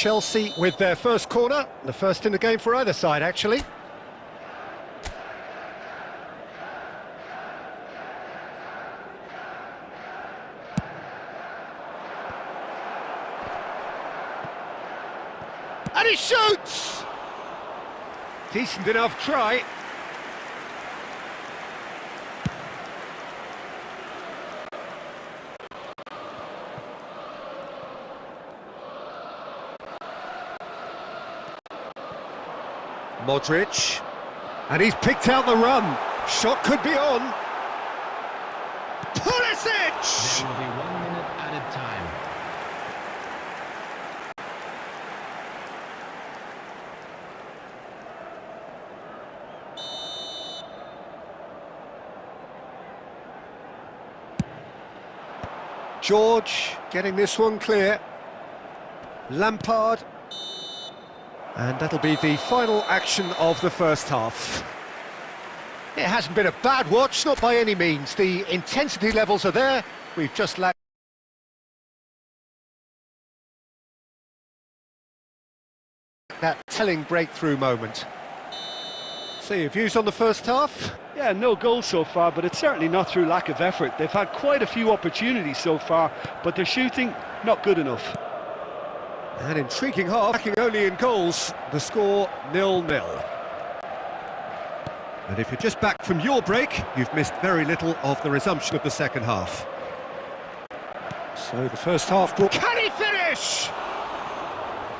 Chelsea with their first corner, the first in the game for either side, actually. And he shoots! Decent enough try. Modric, and he's picked out the run. Shot could be on. Pulisic! There will be 1 minute added time. George getting this one clear. Lampard. And that'll be the final action of the first half. It hasn't been a bad watch, not by any means. The intensity levels are there. We've just lacked that telling breakthrough moment. So your views on the first half? Yeah, no goals so far, but it's certainly not through lack of effort. They've had quite a few opportunities so far, but their shooting, not good enough. An intriguing half, lacking only in goals. The score 0-0. And if you're just back from your break, you've missed very little of the resumption of the second half. So the first half brought... Can he finish?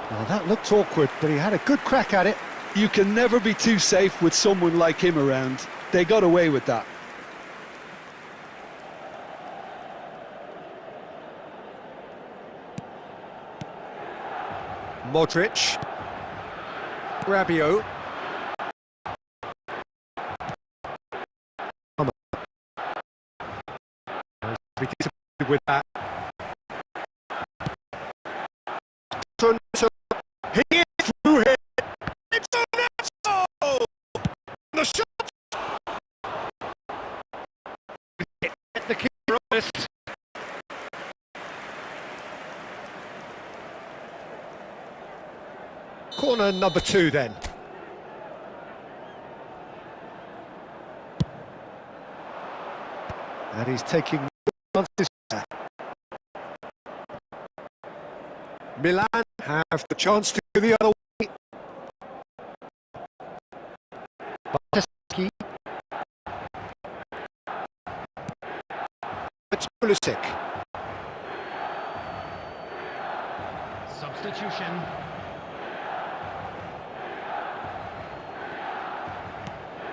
Well, that looked awkward, but he had a good crack at it. You can never be too safe with someone like him around. They got away with that. Modric. Rabiot. Be disappointed with that. He is through here. It's Ronaldo! The shot! Get the keeper honest. Corner number 2 then. And he's taking Milan have the chance to go the other way. It's Pulisic. Substitution.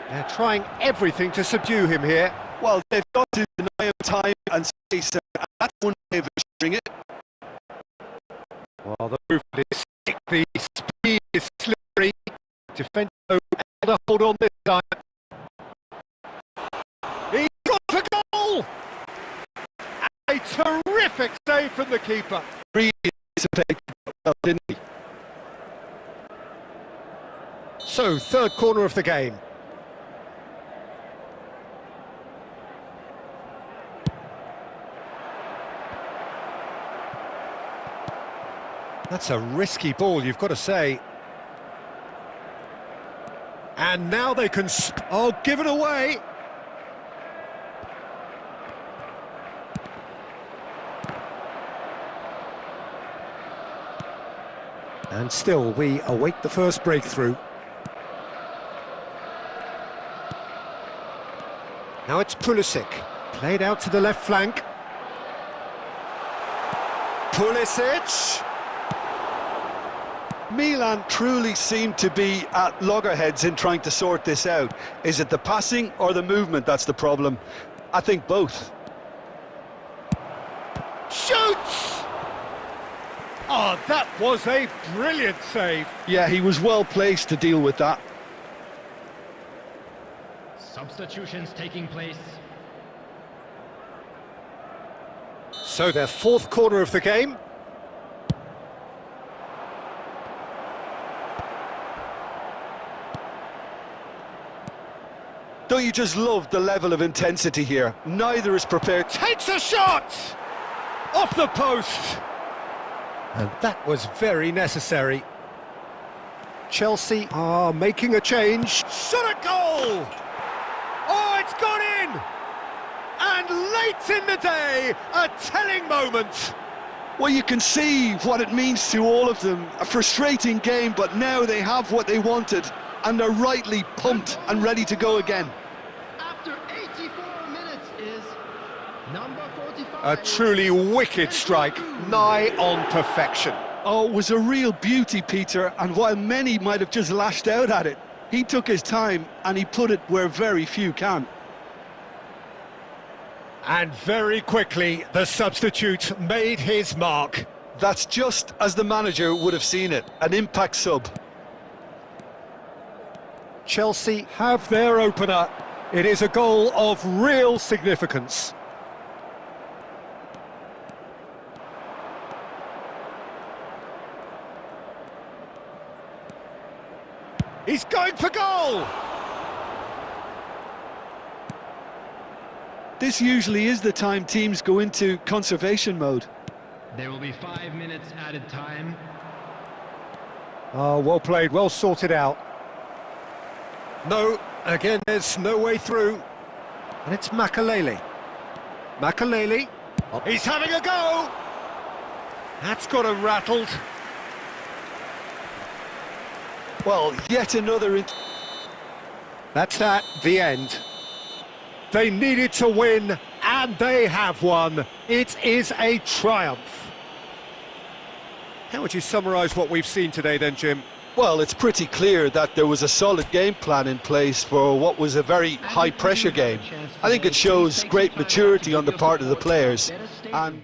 They're trying everything to subdue him here. Well, they've got to deny him time and space, and that's one way of ensuring it. Well, the movement is sick, the speed is slippery. Defender able to hold on this time. He's got the goal! A terrific save from the keeper. Really anticipated well, didn't he? So, third corner of the game. That's a risky ball, you've got to say. And now they can... Oh, give it away! And still, we await the first breakthrough. Now it's Pulisic, played out to the left flank. Pulisic! Milan truly seem to be at loggerheads in trying to sort this out. Is it the passing or the movement that's the problem? I think both. Shoots! Oh, that was a brilliant save. Yeah, he was well placed to deal with that. Substitutions taking place. So their fourth corner of the game. Don't you just love the level of intensity here? Neither is prepared. Takes a shot! Off the post! And that was very necessary. Chelsea are making a change. Shot at goal! Oh, it's gone in! And late in the day, a telling moment. Well, you can see what it means to all of them. A frustrating game, but now they have what they wanted, and they're rightly pumped and ready to go again. After 84 minutes is number 45. A truly wicked strike, nigh on perfection. Oh, it was a real beauty, Peter, and while many might have just lashed out at it, he took his time and he put it where very few can. And very quickly, the substitute made his mark. That's just as the manager would have seen it, an impact sub. Chelsea have their opener. It is a goal of real significance. He's going for goal! This usually is the time teams go into conservation mode. There will be 5 minutes added time. Oh, well played, well sorted out. No, again, there's no way through. And it's Makalele. Makalele. He's having a go! That's got him rattled. Well, yet another... That's that, the end. They needed to win, and they have won. It is a triumph. How would you summarise what we've seen today then, Jim? Well, it's pretty clear that there was a solid game plan in place for what was a very high-pressure game. I think it shows great maturity on the part of the players. And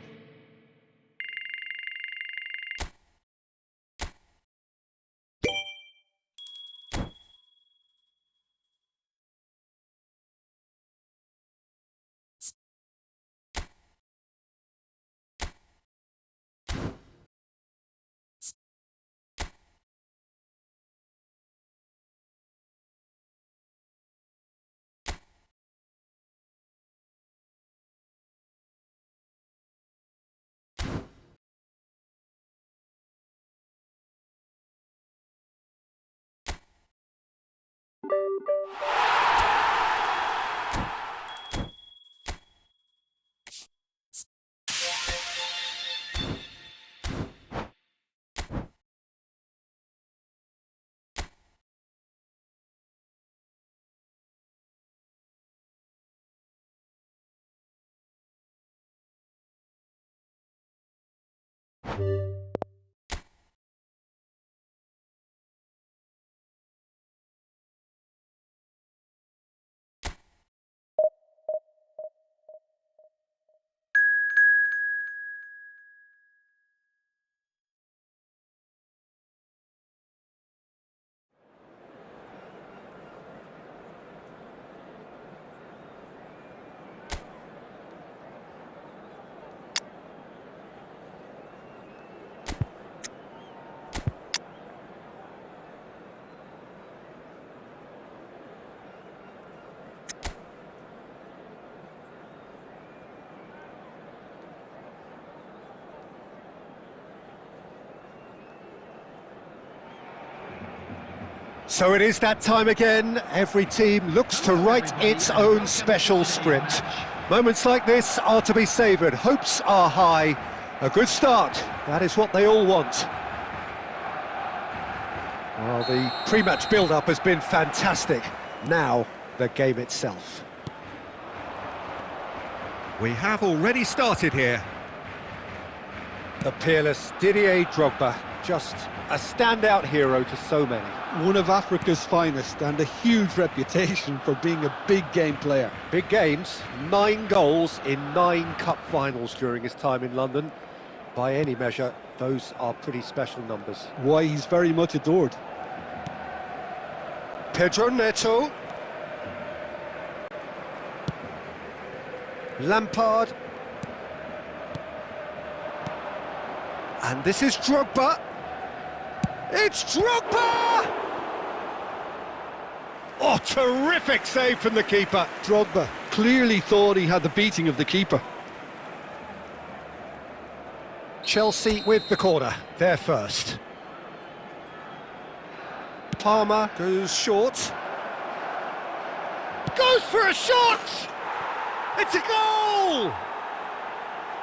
So it is that time again. Every team looks to write its own special script. Moments like this are to be savoured. Hopes are high. A good start. That is what they all want. Well, the pre-match build-up has been fantastic. Now, the game itself. We have already started here. The peerless Didier Drogba, just a standout hero to so many. one of Africa's finest and a huge reputation for being a big game player. Big games, 9 goals in 9 cup finals during his time in London. By any measure, those are pretty special numbers. Why, he's very much adored. Pedro Neto. Lampard. And this is Drogba. It's Drogba! Oh, terrific save from the keeper. Drogba clearly thought he had the beating of the keeper. Chelsea with the corner, they're first. Palmer goes short. Goes for a shot! It's a goal!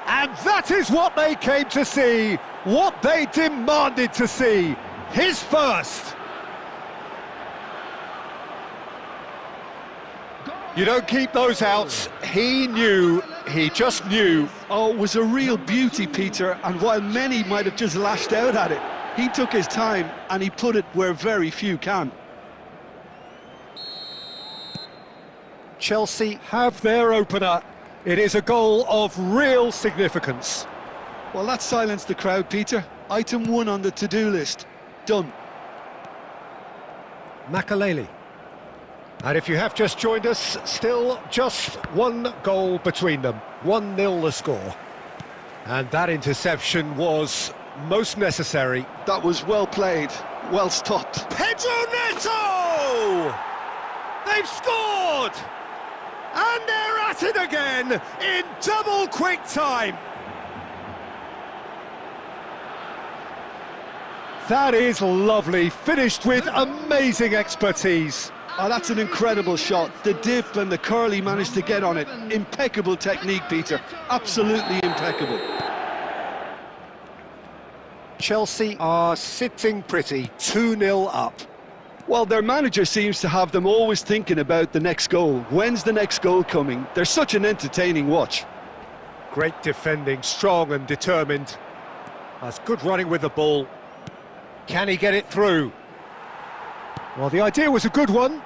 And that is what they came to see, what they demanded to see. His first. You don't keep those out. He knew, he just knew. Oh, it was a real beauty, Peter, and while many might have just lashed out at it, he took his time and he put it where very few can. Chelsea have their opener. It is a goal of real significance. Well, that silenced the crowd, Peter. Item 1 on the to-do list. Done. Makaleli. And if you have just joined us, still just one goal between them. 1-0 the score. And that interception was most necessary. That was well played, well stopped. Pedro Neto! They've scored! And they're at it again in double quick time. That is lovely, finished with amazing expertise. Oh, that's an incredible shot. The dip and the curl he managed to get on it. Impeccable technique, Peter. Absolutely impeccable. Chelsea are sitting pretty, 2-0 up. Well, their manager seems to have them always thinking about the next goal. When's the next goal coming? They're such an entertaining watch. Great defending, strong and determined. That's good running with the ball. Can he get it through? Well, the idea was a good one.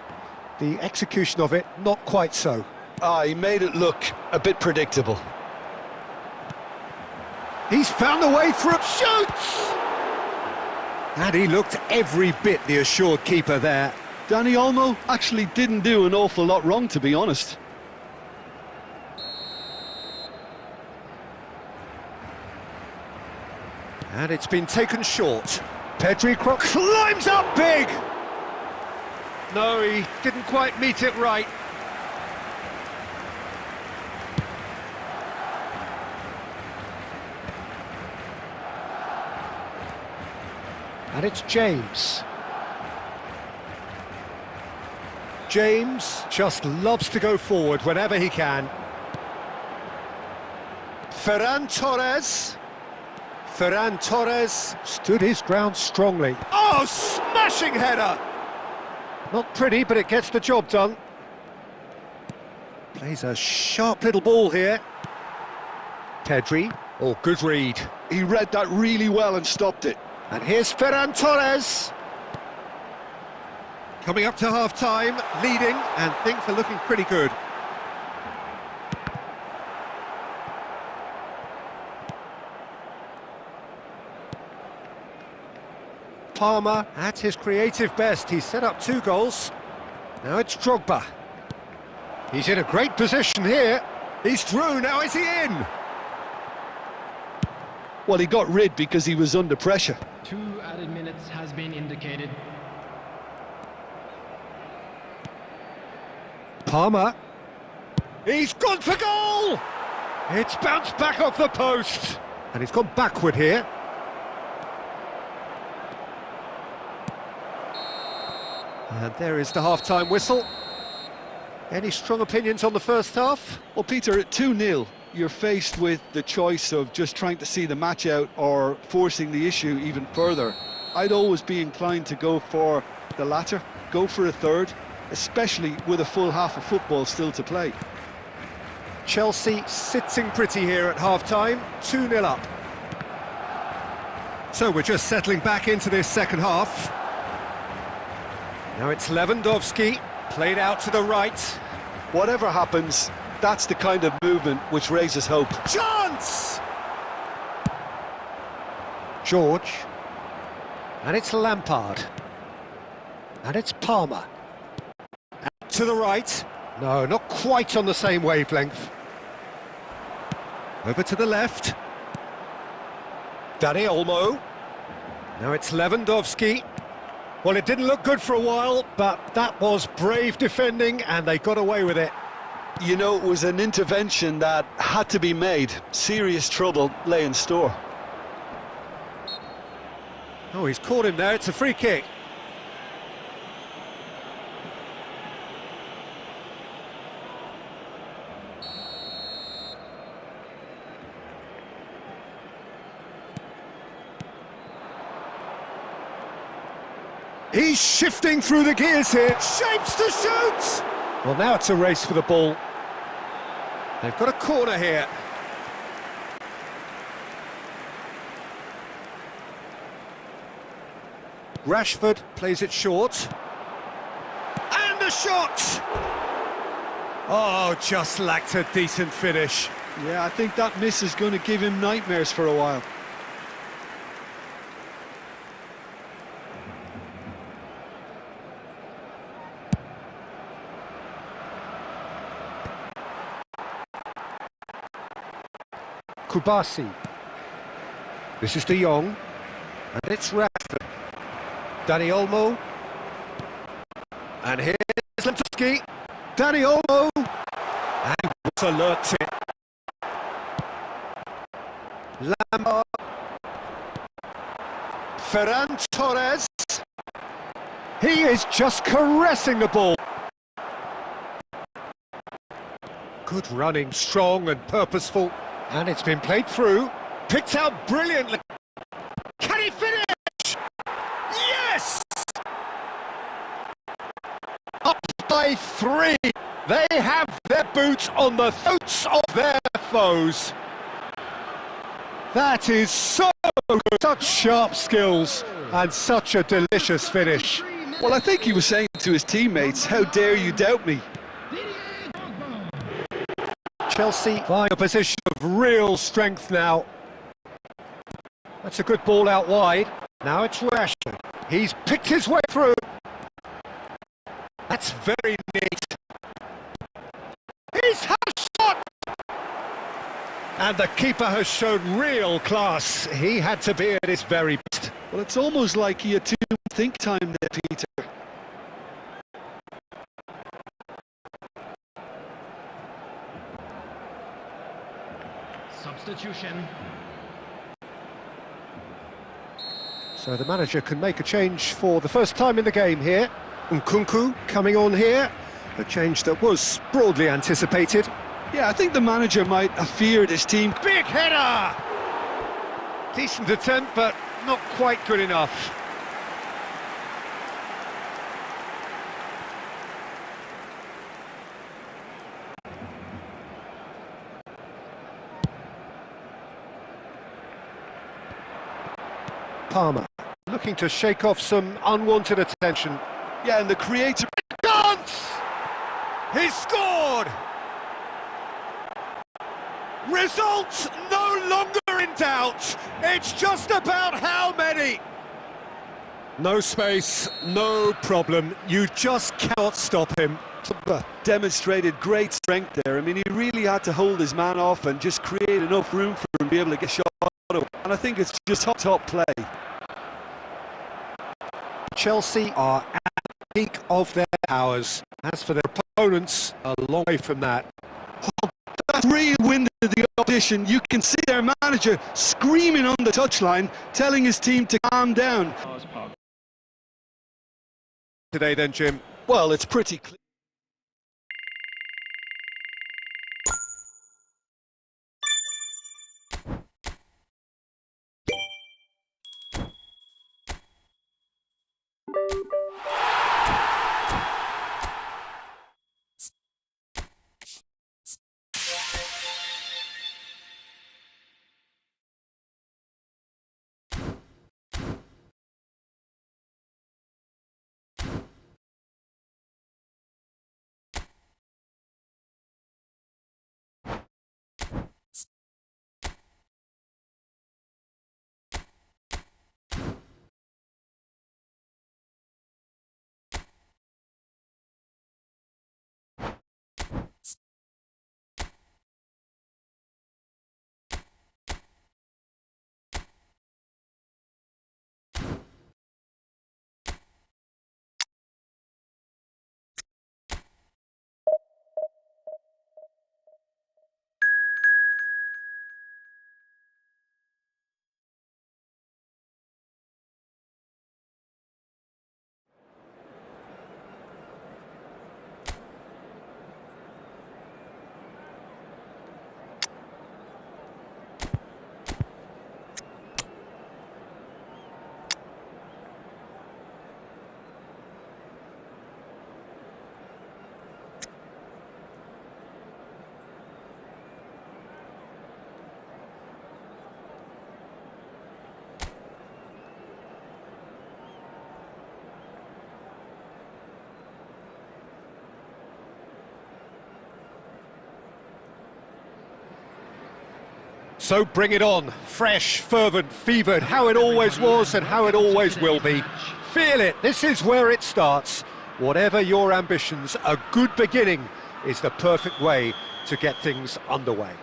The execution of it, not quite so. He made it look a bit predictable. He's found the way through. Shoots! And he looked every bit the assured keeper there. Dani Olmo actually didn't do an awful lot wrong, to be honest. And it's been taken short. Pedri climbs up big! No, he didn't quite meet it right. And it's James. James just loves to go forward whenever he can. Ferran Torres. Ferran Torres stood his ground strongly. Oh, smashing header! Not pretty, but it gets the job done. Plays a sharp little ball here. Pedri. Oh, good read. He read that really well and stopped it. And here's Ferran Torres. Coming up to half-time, leading, and things are looking pretty good. Palmer at his creative best. He's set up 2 goals. Now it's Drogba. He's in a great position here. He's through, now is he in? Well, he got rid because he was under pressure. 2 added minutes has been indicated. Palmer. He's gone for goal! It's bounced back off the post. And he's gone backward here. And there is the half-time whistle. Any strong opinions on the first half? Well, Peter, at 2-0, you're faced with the choice of just trying to see the match out or forcing the issue even further. I'd always be inclined to go for the latter, go for a third, especially with a full half of football still to play. Chelsea sitting pretty here at half-time, 2-0 up. So we're just settling back into this second half. Now it's Lewandowski, played out to the right. Whatever happens, that's the kind of movement which raises hope. Chance! George. And it's Lampard. And it's Palmer. Out to the right. No, not quite on the same wavelength. Over to the left. Dani Olmo. Now it's Lewandowski. Well, it didn't look good for a while, but that was brave defending, and they got away with it. You know, it was an intervention that had to be made. Serious trouble lay in store. Oh, he's caught him there, it's a free kick. He's shifting through the gears here, shapes to shoot! Well, now it's a race for the ball. They've got a corner here. Rashford plays it short. And a shot! Oh, just lacked a decent finish. Yeah, I think that miss is going to give him nightmares for a while. Kubasi. This is De Jong. And it's Rashford. Dani Olmo. And here's Lewandowski. Dani Olmo. And he was alert to it. Lampard. Ferran Torres. He is just caressing the ball. Good running, strong and purposeful. And it's been played through. Picked out brilliantly. Can he finish? Yes! Up by 3. They have their boots on the throats of their foes. That is so good. Such sharp skills and such a delicious finish. Well, I think he was saying to his teammates, how dare you doubt me? Chelsea find a position of real strength now. That's a good ball out wide. Now it's Rashford. He's picked his way through. That's very neat. He's had a shot! And the keeper has shown real class. He had to be at his very best. Well, it's almost like he had too much think time there, Peter. Substitution. So the manager can make a change for the first time in the game here. Nkunku coming on here. A change that was broadly anticipated. Yeah, I think the manager might have feared his team. Big header! Decent attempt, but not quite good enough. Palmer, looking to shake off some unwanted attention. Yeah, and the creator... Chance! He scored! Results no longer in doubt. It's just about how many. No space, no problem. You just cannot stop him. Demonstrated great strength there. I mean, he really had to hold his man off and just create enough room for him to be able to get a shot. And I think it's just top play. Chelsea are at the peak of their powers. As for their opponents, a long way from that. Oh, that's real wind of the opposition. You can see their manager screaming on the touchline, telling his team to calm down. Today then, Jim? Well, it's pretty clear. So bring it on. Fresh, fervent, fevered, how it always was and how it always will be. Feel it, this is where it starts. Whatever your ambitions, a good beginning is the perfect way to get things underway.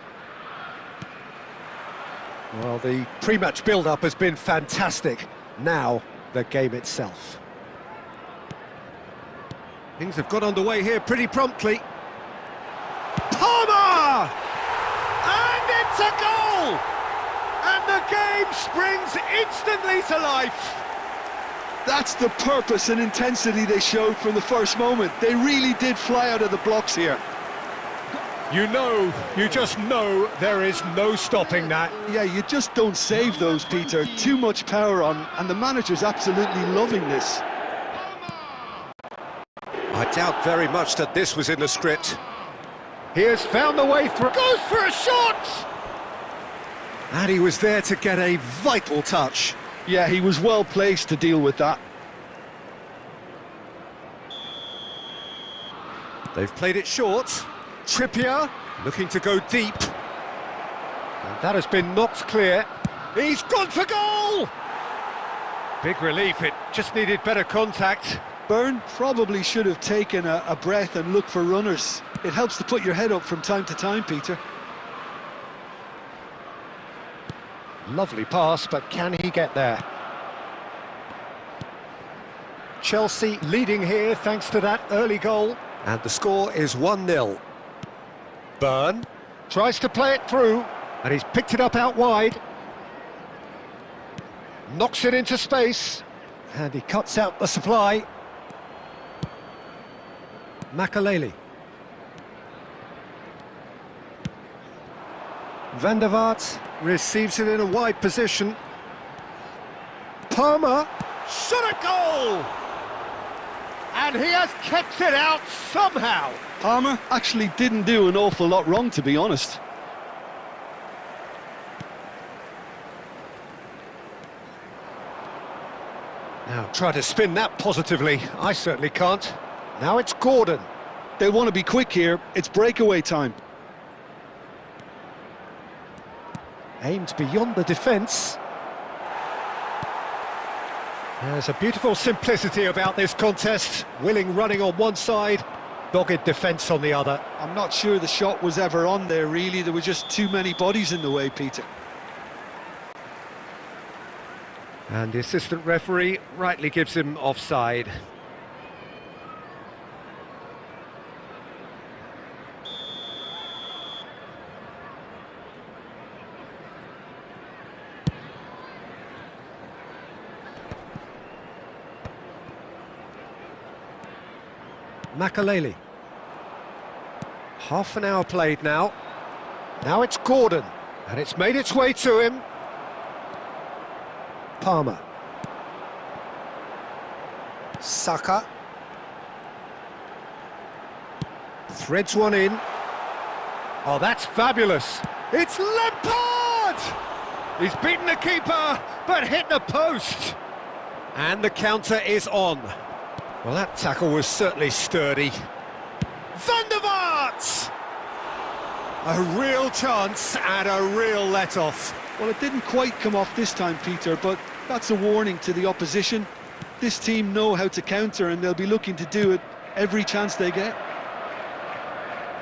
Well, the pre-match build-up has been fantastic. Now, the game itself. Things have got underway here pretty promptly. Palmer! And it's a goal! And the game springs instantly to life. That's the purpose and intensity they showed from the first moment. They really did fly out of the blocks here. You just know there is no stopping that. Yeah, you just don't save those, Peter. Too much power on, and the manager's absolutely loving this. I doubt very much that this was in the script. He has found the way through. Goes for a shot! And he was there to get a vital touch. Yeah, he was well placed to deal with that. They've played it short. Trippier looking to go deep. And that has been knocked clear. He's gone for goal! Big relief, it just needed better contact. Byrne probably should have taken a breath and looked for runners. It helps to put your head up from time to time, Peter. Lovely pass, but can he get there? Chelsea leading here thanks to that early goal. And the score is 1-0. Byrne tries to play it through, and he's picked it up out wide. Knocks it into space, and he cuts out the supply. Makaleli. Van der Vaart receives it in a wide position. Palmer shot a goal! And he has kept it out somehow. Palmer actually didn't do an awful lot wrong, to be honest. Now try to spin that positively. I certainly can't. Now it's Gordon. They want to be quick here. It's breakaway time. Aimed beyond the defence. There's a beautiful simplicity about this contest. Willing running on one side, dogged defence on the other. I'm not sure the shot was ever on there, really. There were just too many bodies in the way, Peter. And the assistant referee rightly gives him offside. Makaleli. Half an hour played now. Now it's Gordon, and it's made its way to him. Palmer. Saka. Threads one in. Oh, that's fabulous. It's Lampard! He's beaten the keeper, but hit the post. And the counter is on. Well, that tackle was certainly sturdy. Van der Vaart! A real chance and a real let-off. Well, it didn't quite come off this time, Peter, but that's a warning to the opposition. This team know how to counter, and they'll be looking to do it every chance they get.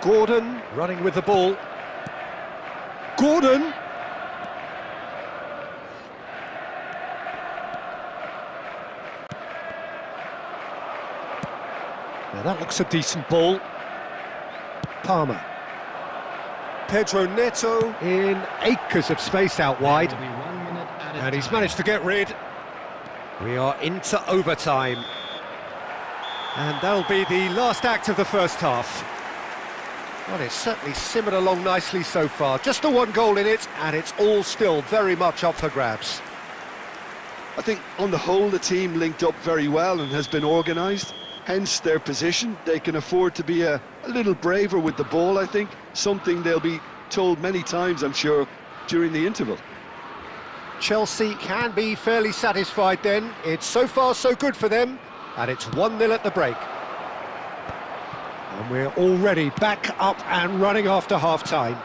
Gordon running with the ball. Gordon! Now that looks a decent ball. Palmer. Pedro Neto in acres of space out wide. And he's managed to get rid. We are into overtime. And that'll be the last act of the first half. Well, it's certainly simmered along nicely so far. Just the one goal in it, and it's all still very much up for grabs. I think on the whole the team linked up very well and has been organised. Hence their position. They can afford to be a little braver with the ball, I think. Something they'll be told many times, I'm sure, during the interval. Chelsea can be fairly satisfied then. It's so far so good for them, and it's 1-0 at the break. And we're already back up and running after half-time.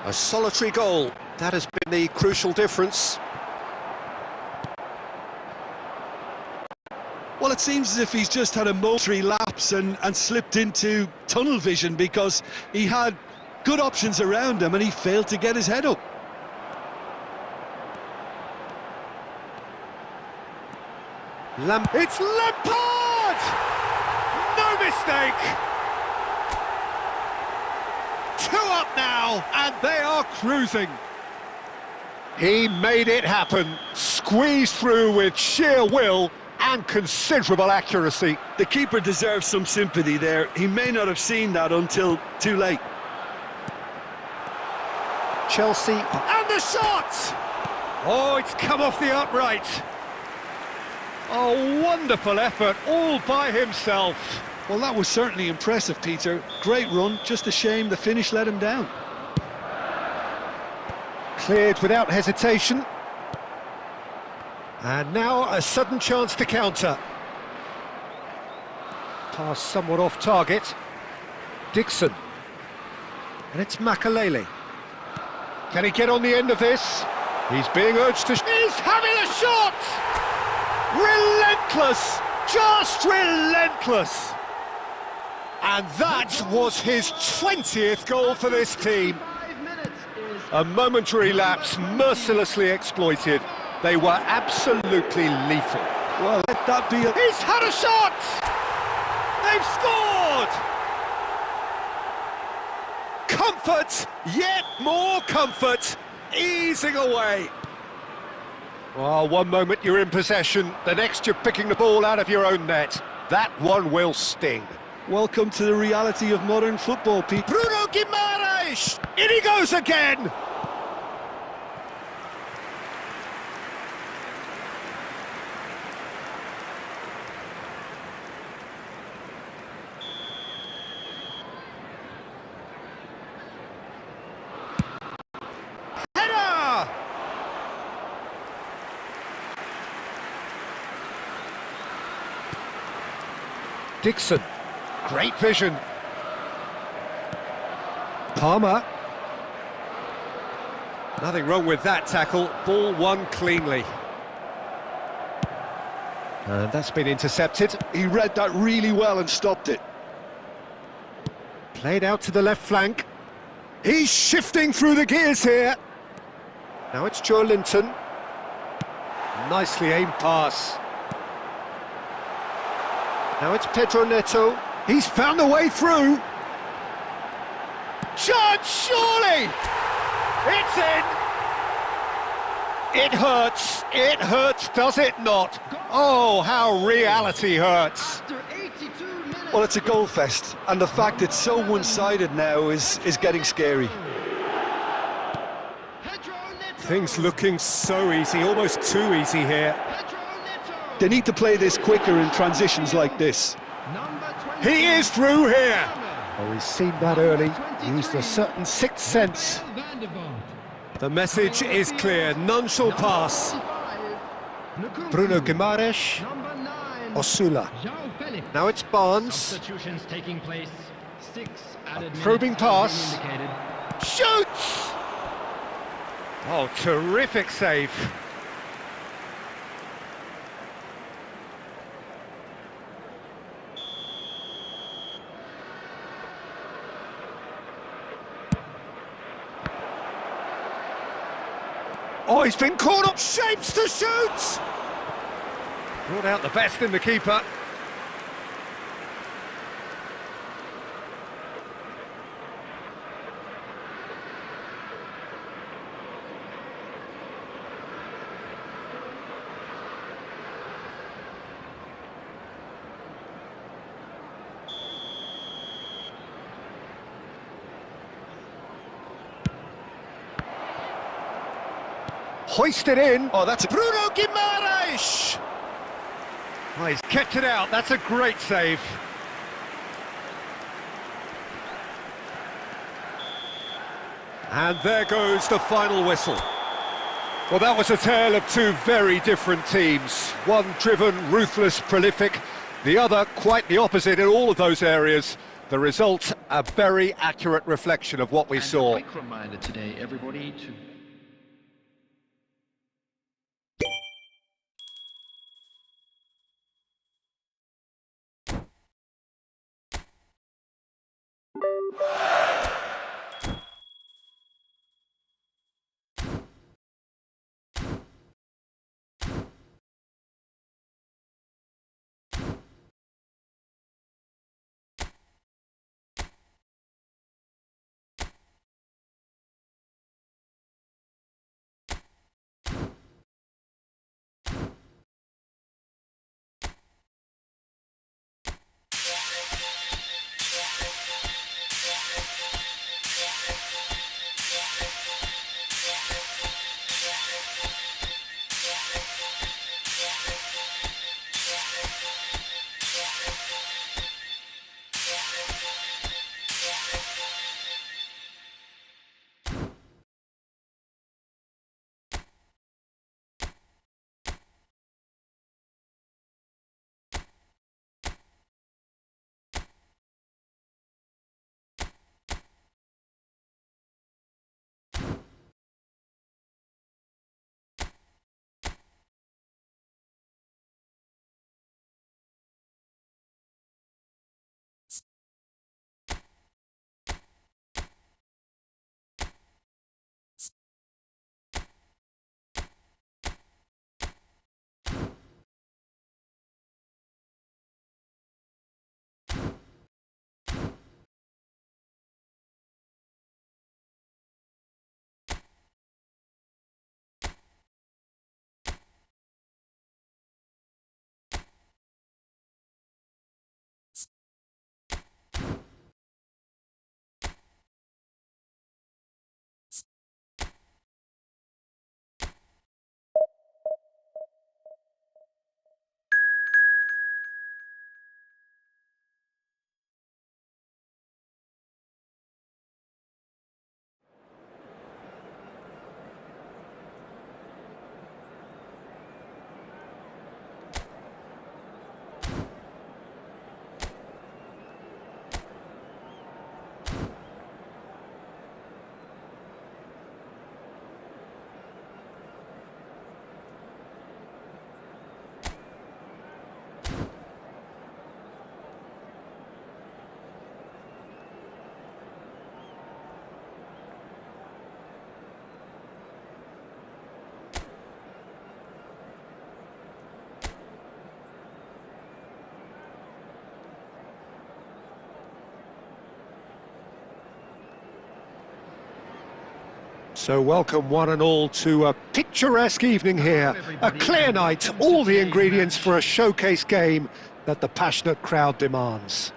A solitary goal, that has been the crucial difference. Well, it seems as if he's just had a momentary lapse and slipped into tunnel vision, because he had good options around him and he failed to get his head up. It's Lampard! No mistake! 2 up now, and they are cruising. He made it happen, squeezed through with sheer will and considerable accuracy. The keeper deserves some sympathy there. He may not have seen that until too late. Chelsea, and the shot! Oh, it's come off the upright. A wonderful effort, all by himself. Well, that was certainly impressive, Peter. Great run, just a shame the finish let him down. Cleared without hesitation. And now a sudden chance to counter. Pass somewhat off target. Dixon. And it's Makalele. Can he get on the end of this? He's being urged to... He's having a shot! Relentless! Just relentless! And that was his 20th goal for this team. A momentary lapse mercilessly exploited. They were absolutely lethal. Well, let that be a... He's had a shot! They've scored! Comfort, yet more comfort, easing away. Oh, one moment you're in possession, the next you're picking the ball out of your own net. That one will sting. Welcome to the reality of modern football, Pete. Bruno Guimaraes! In he goes again! Header! Dixon. Great vision. Palmer. Nothing wrong with that tackle. Ball won cleanly. And that's been intercepted. He read that really well and stopped it. Played out to the left flank. He's shifting through the gears here. Now it's Joe Linton. Nicely aimed pass. Now it's Pedro Neto. He's found a way through. Chance, surely! It's in! It hurts, does it not? Oh, how reality hurts. Well, it's a goal fest, and the fact it's so one-sided now is getting scary. Things looking so easy, almost too easy here. They need to play this quicker in transitions like this. He is through here. Oh, he's seen that early, used a certain sixth sense. The message is clear, none shall pass. Bruno Guimaraes, Osula. Now it's Barnes. A probing pass. Shoots! Oh, terrific save. Oh, he's been caught up, shapes to shoot! Brought out the best in the keeper. Hoisted in. Oh, that's Bruno Guimaraes! Oh, he's kept it out. That's a great save. And there goes the final whistle. Well, that was a tale of two very different teams. One driven, ruthless, prolific. The other quite the opposite in all of those areas. The result, a very accurate reflection of what we saw. A quick reminder today, everybody, to So welcome one and all to a picturesque evening here. A clear night, all the ingredients for a showcase game that the passionate crowd demands.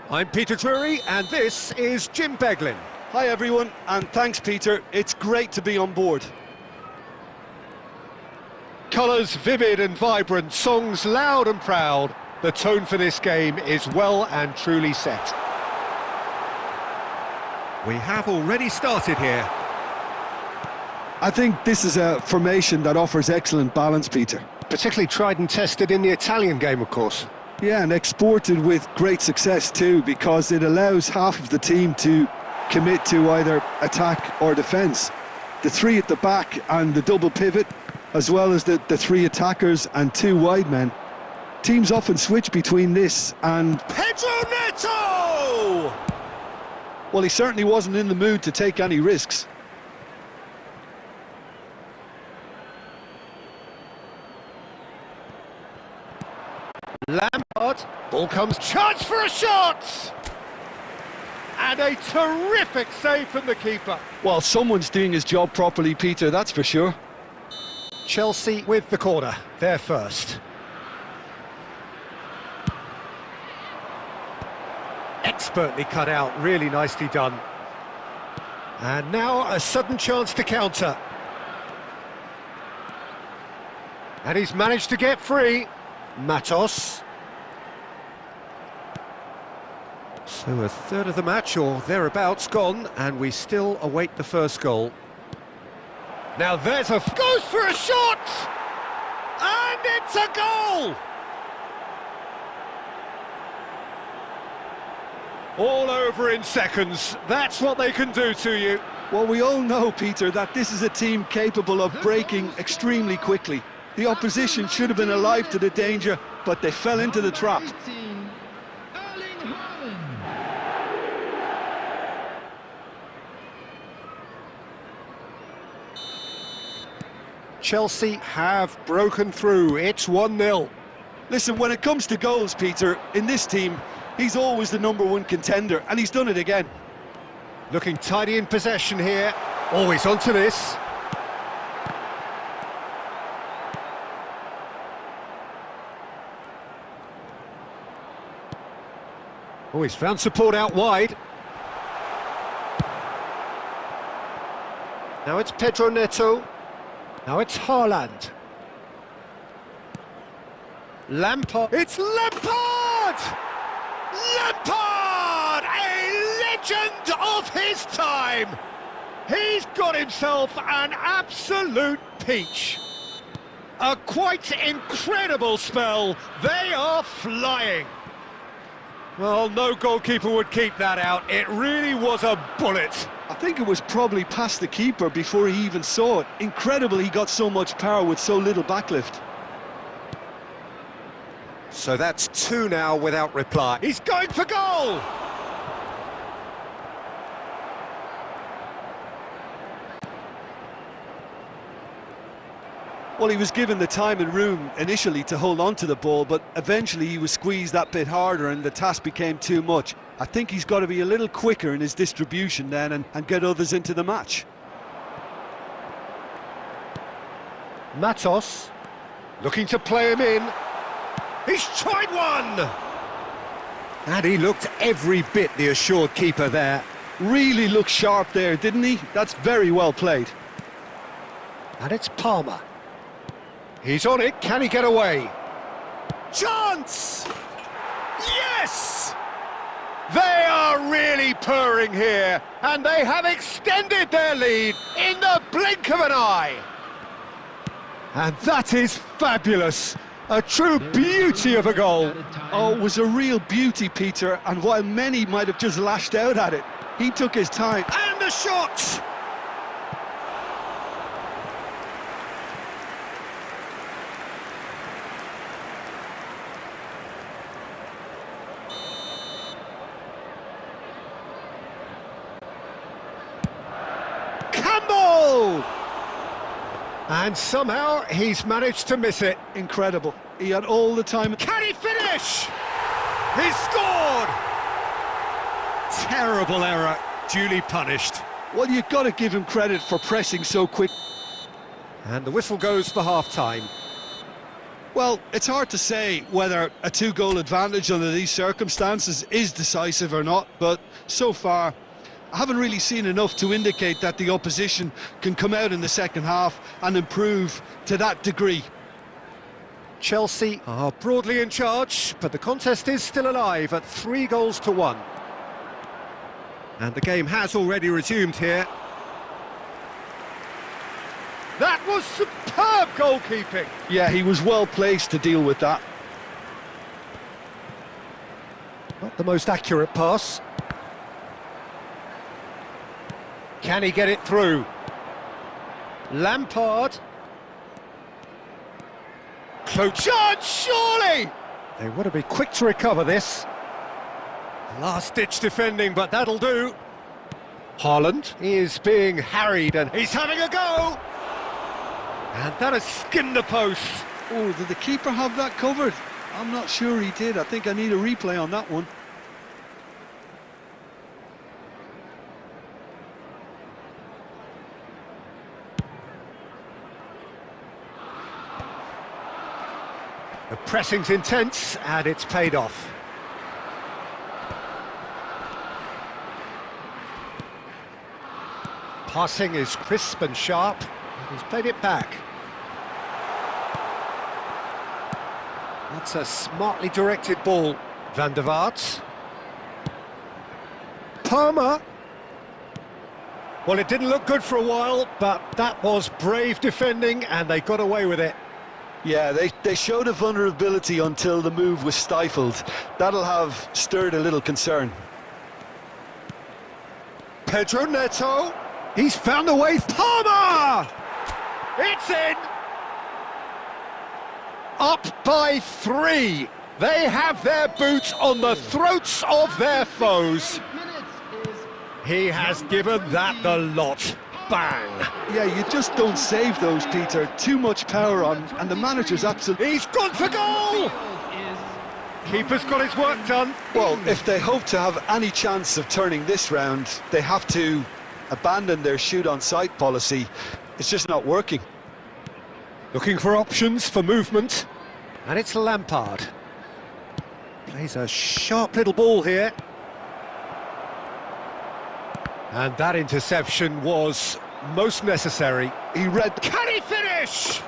I'm Peter Drury and this is Jim Beglin. Hi everyone, and thanks Peter, it's great to be on board. Colours vivid and vibrant, songs loud and proud. The tone for this game is well and truly set. We have already started here. I think this is a formation that offers excellent balance, Peter. Particularly tried and tested in the Italian game, of course. Yeah, and exported with great success too, because it allows half of the team to commit to either attack or defence. The three at the back and the double pivot, as well as the three attackers and two wide men. Teams often switch between this and... Pedro Neto! Well, he certainly wasn't in the mood to take any risks. Lampard, ball comes, chance for a shot! And a terrific save from the keeper. Well, someone's doing his job properly, Peter, that's for sure. Chelsea with the corner, they're first. Expertly cut out, really nicely done. And now a sudden chance to counter. And he's managed to get free. Matos. So a third of the match or thereabouts gone, and we still await the first goal. Now there's a... goes for a shot! And it's a goal! All over in seconds. That's what they can do to you. Well, we all know, Peter, that this is a team capable of breaking extremely quickly. The opposition should have been alive to the danger, but they fell into the trap. Chelsea have broken through. It's 1-0. Listen, when it comes to goals, Peter, in this team, he's always the #1 contender, and he's done it again. Looking tidy in possession here. Always onto this. Oh, he's found support out wide. Now it's Pedro Neto. Now it's Haaland. Lampard. It's Lampard! Lampard! A legend of his time! He's got himself an absolute peach. A quite incredible spell. They are flying. Well, no goalkeeper would keep that out. It really was a bullet. I think it was probably past the keeper before he even saw it. Incredible he got so much power with so little backlift. So that's 2 now without reply. He's going for goal! Well, he was given the time and room initially to hold on to the ball, but eventually he was squeezed that bit harder and the task became too much. I think he's got to be a little quicker in his distribution then and get others into the match. Matos, looking to play him in. He's tried one! And he looked every bit the assured keeper there. Really looked sharp there, didn't he? That's very well played. And it's Palmer. He's on it, can he get away? Chance! Yes! They are really purring here, and they have extended their lead in the blink of an eye. And that is fabulous. A true beauty of a goal. Oh, it was a real beauty, Peter, and while many might have just lashed out at it, he took his time. And the shot! Campbell! And somehow he's managed to miss it. Incredible. He had all the time. Can he finish? He scored! Terrible error, duly punished. Well, you've got to give him credit for pressing so quick. And the whistle goes for half-time. Well, it's hard to say whether a 2-goal advantage under these circumstances is decisive or not, but so far I haven't really seen enough to indicate that the opposition can come out in the second half and improve to that degree. Chelsea are broadly in charge, but the contest is still alive at 3-1. And the game has already resumed here. That was superb goalkeeping! Yeah, he was well placed to deal with that. Not the most accurate pass. Can he get it through? Lampard. Close chance, surely! They want to be quick to recover this. Last-ditch defending, but that'll do. Haaland is being harried and he's having a go! And that has skinned the post. Oh, did the keeper have that covered? I'm not sure he did. I think I need a replay on that one. The pressing's intense, and it's paid off. Passing is crisp and sharp. He's played it back. That's a smartly directed ball. Van der Vaart. Palmer. Well, it didn't look good for a while, but that was brave defending, and they got away with it. Yeah, they showed a vulnerability until the move was stifled. That'll have stirred a little concern. Pedro Neto. He's found the way. Palmer! It's in! Up by 3. They have their boots on the throats of their foes. He has given that the lot. Bang! Yeah, you just don't save those, Peter. Too much power on, and the manager's absolutely... He's gone for goal! Keeper's got his work done. Well, if they hope to have any chance of turning this round, they have to abandon their shoot-on-sight policy. It's just not working. Looking for options for movement. And it's Lampard. Plays a sharp little ball here. And that interception was most necessary. He read... Can he finish?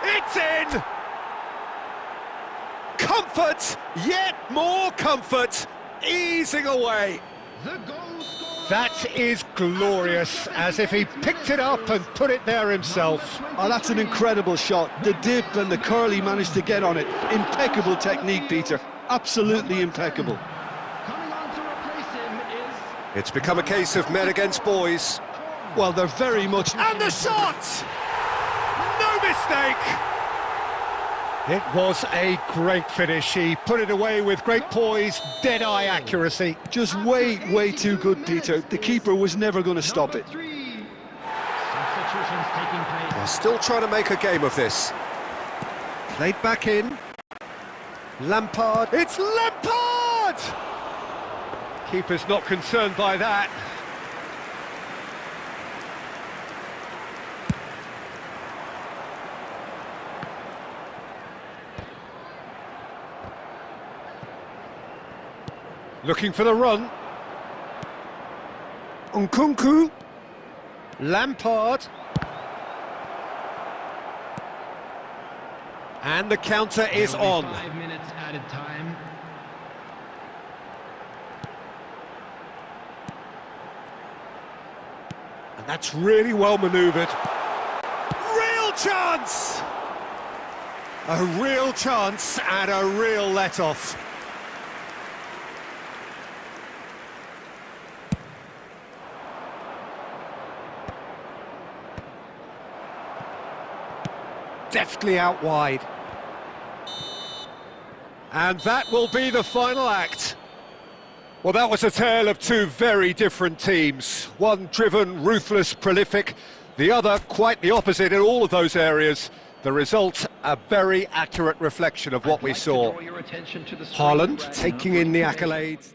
It's in! Comfort, yet more comfort, easing away. That is glorious, as if he picked it up and put it there himself. Oh, that's an incredible shot. The dip and the curl he managed to get on it. Impeccable technique, Peter. Absolutely impeccable. It's become a case of men against boys. Well, they're very much... And the shot! No mistake! It was a great finish. He put it away with great poise, dead-eye accuracy. Just way too good, Peter. The keeper was never going to stop it. They're still trying to make a game of this. Played back in. Lampard. It's Lampard! Keeper's not concerned by that. Looking for the run. Nkunku. Lampard. And the counter is on. 5 minutes added time. And that's really well manoeuvred. Real chance! A real chance and a real let-off. Deftly out wide. And that will be the final act. Well, that was a tale of two very different teams. One driven, ruthless, prolific. The other quite the opposite in all of those areas. The result, a very accurate reflection of what we saw. Haaland taking in the accolades.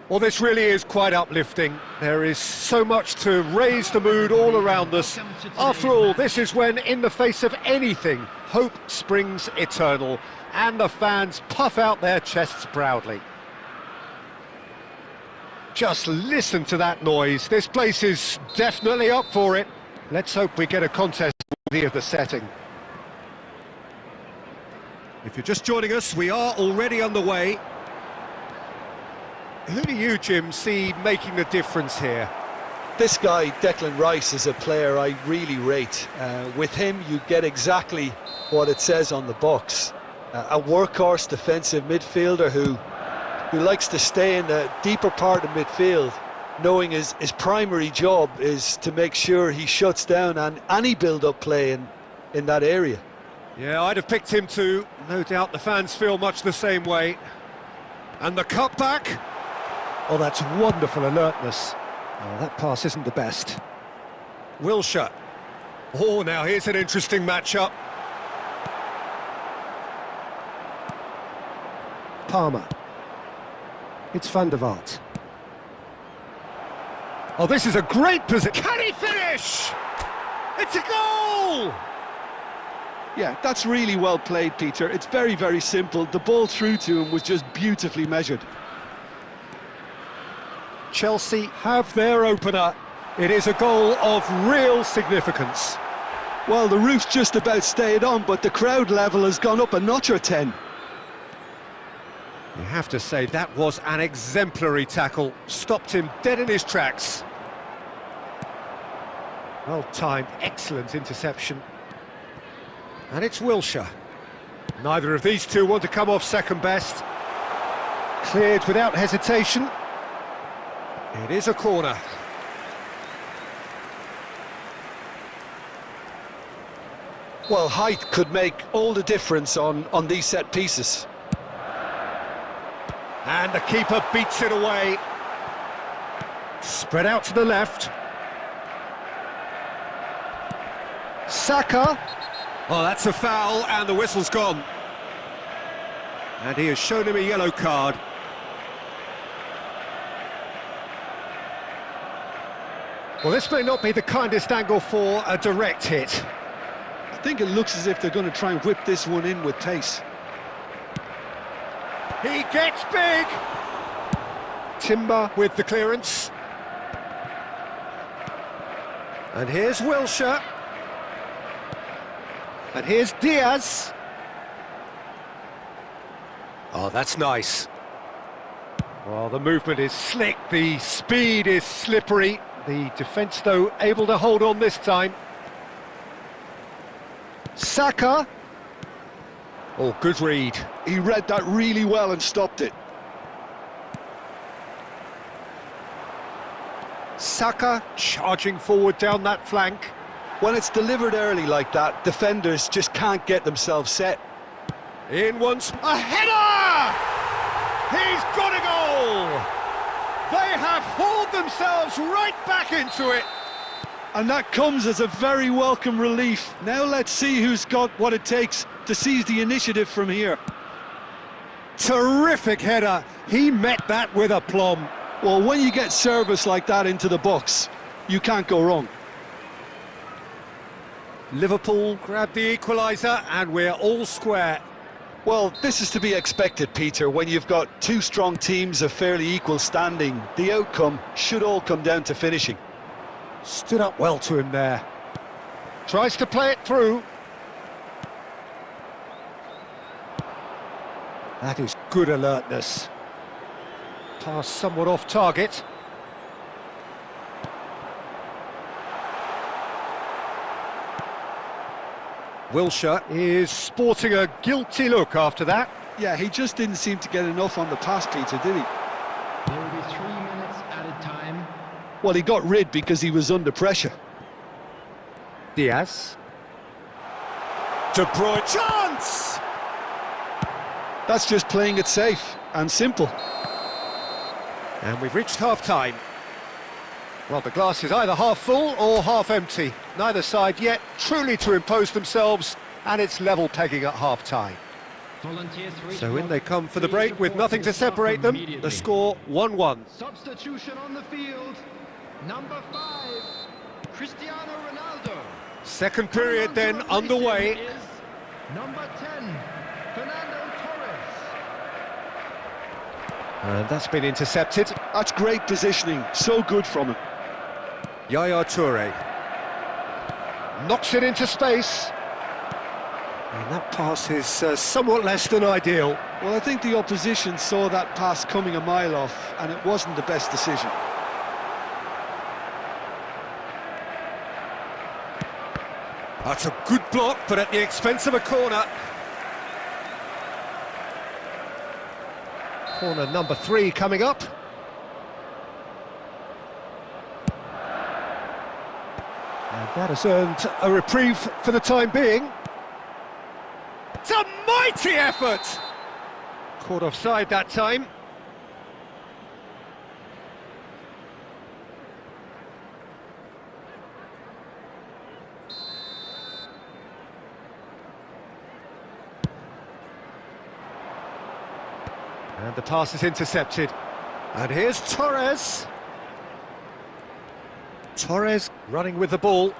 Well, this really is quite uplifting. There is so much to raise the mood all around us. After all, this is when, in the face of anything, hope springs eternal, and the fans puff out their chests proudly. Just listen to that noise. This place is definitely up for it. Let's hope we get a contest worthy of the setting. If you're just joining us, we are already underway. Who do you, Jim, see making the difference here? This guy, Declan Rice, is a player I really rate. With him, you get exactly what it says on the box. A workhorse defensive midfielder who likes to stay in the deeper part of midfield, knowing his primary job is to make sure he shuts down any build-up play in that area. Yeah, I'd have picked him too. No doubt the fans feel much the same way. And the cutback. Oh, that's wonderful alertness. Oh, that pass isn't the best. Wilshere. Oh, now here's an interesting matchup. Palmer. It's Van der Vaart. Oh, this is a great position. Can he finish? It's a goal! Yeah, that's really well played, Peter. It's very, very simple. The ball through to him was just beautifully measured. Chelsea have their opener. It is a goal of real significance. Well, the roof's just about stayed on, but the crowd level has gone up a notch or 10. You have to say that was an exemplary tackle. Stopped him dead in his tracks. Well timed, excellent interception. And it's Wilshere. Neither of these two want to come off second best. Cleared without hesitation. It is a corner. Well, height could make all the difference on these set pieces. And the keeper beats it away. Spread out to the left. Saka. Oh, that's a foul, and the whistle's gone. And he has shown him a yellow card. Well, this may not be the kindest angle for a direct hit. I think it looks as if they're going to try and whip this one in with pace. He gets big! Timber with the clearance. And here's Wilshere. And here's Diaz. Oh, that's nice. Well, the movement is slick, the speed is slippery. The defence, though, able to hold on this time. Saka. Oh, good read. He read that really well and stopped it. Saka charging forward down that flank. When it's delivered early like that, defenders just can't get themselves set. In once, a header! He's got a goal! They have hauled themselves right back into it. And that comes as a very welcome relief. Now let's see who's got what it takes to seize the initiative from here. Terrific header. He met that with aplomb. Well, when you get service like that into the box, you can't go wrong. Liverpool grab the equaliser and we're all square. Well, this is to be expected, Peter. When you've got two strong teams of fairly equal standing, the outcome should all come down to finishing. Stood up well to him there. Tries to play it through. That is good alertness. Pass somewhat off target. Wilshere is sporting a guilty look after that. Yeah, he just didn't seem to get enough on the pass, Peter, did he? There will be 3 minutes added time. Well, he got rid because he was under pressure. Diaz. De Bruyne. Chance! That's just playing it safe and simple. And we've reached half-time. Well, the glass is either half full or half empty. Neither side yet truly to impose themselves, and it's level pegging at half-time. So in they come for the break with nothing to separate them. The score 1-1. Substitution on the field. Number 5, Cristiano Ronaldo. Second period then underway. Is number 10, Fernando Torres. And that's been intercepted. That's great positioning, so good from him. Yaya Toure. Knocks it into space. And that pass is somewhat less than ideal. Well, I think the opposition saw that pass coming a mile off, and it wasn't the best decision. That's a good block, but at the expense of a corner. Corner number 3 coming up. And that has earned a reprieve for the time being. It's a mighty effort! Caught offside that time. And the pass is intercepted. And here's Torres. Torres running with the ball.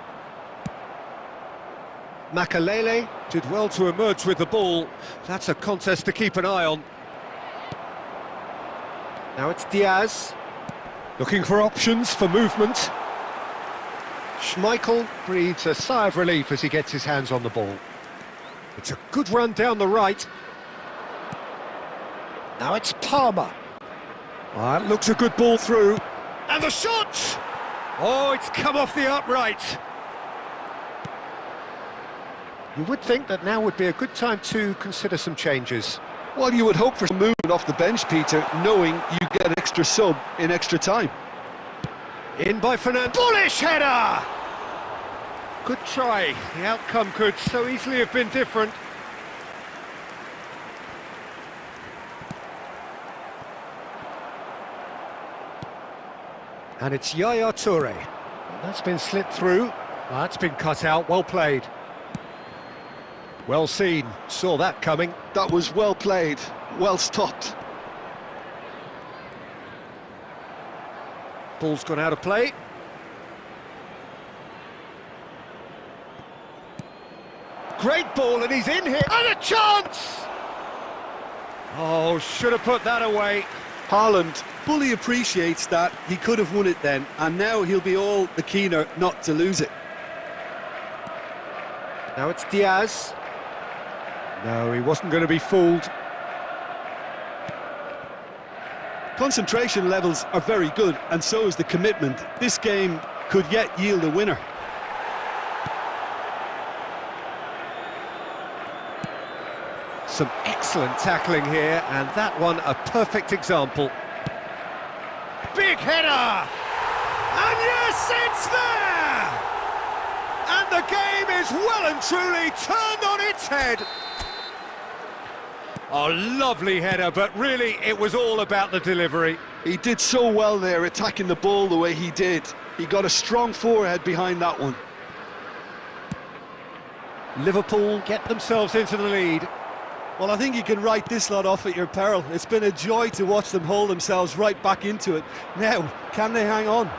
Makalele did well to emerge with the ball. That's a contest to keep an eye on. Now it's Diaz. Looking for options for movement. Schmeichel breathes a sigh of relief as he gets his hands on the ball. It's a good run down the right. Now it's Palmer. Well, that looks a good ball through. And the shot! Oh, it's come off the upright. You would think that now would be a good time to consider some changes. Well, you would hope for some movement off the bench, Peter, knowing you get an extra sub in extra time. In by Fernando. Bullish header! Good try. The outcome could so easily have been different. And it's Yaya Toure. That's been slipped through. That's been cut out, well played. Well seen, saw that coming. That was well played, well stopped. Ball's gone out of play. Great ball, and he's in here. And a chance! Oh, should have put that away. Haaland fully appreciates that he could have won it then, and now he'll be all the keener not to lose it. Now it's Diaz. No, he wasn't going to be fooled. Concentration levels are very good, and so is the commitment. This game could yet yield a winner. Some excellent tackling here, and that one a perfect example. Big header! And yes, it's there! And the game is well and truly turned on its head. Oh, lovely header, but really it was all about the delivery. He did so well there, attacking the ball the way he did. He got a strong forehead behind that one. Liverpool get themselves into the lead. Well, I think you can write this lot off at your peril. It's been a joy to watch them hold themselves right back into it. Now, can they hang on?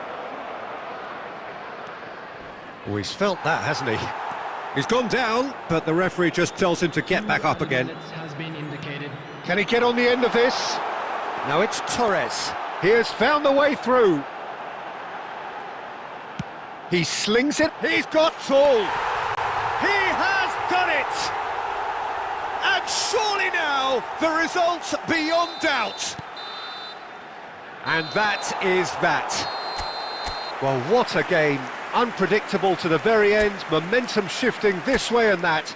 Oh, he's felt that, hasn't he? He's gone down, but the referee just tells him to get back up again. Has been indicated. Can he get on the end of this? Now it's Torres. He has found the way through. He slings it. He's got tall. He has done it! And surely now, the result's beyond doubt. And that is that. Well, what a game. Unpredictable to the very end, momentum shifting this way and that.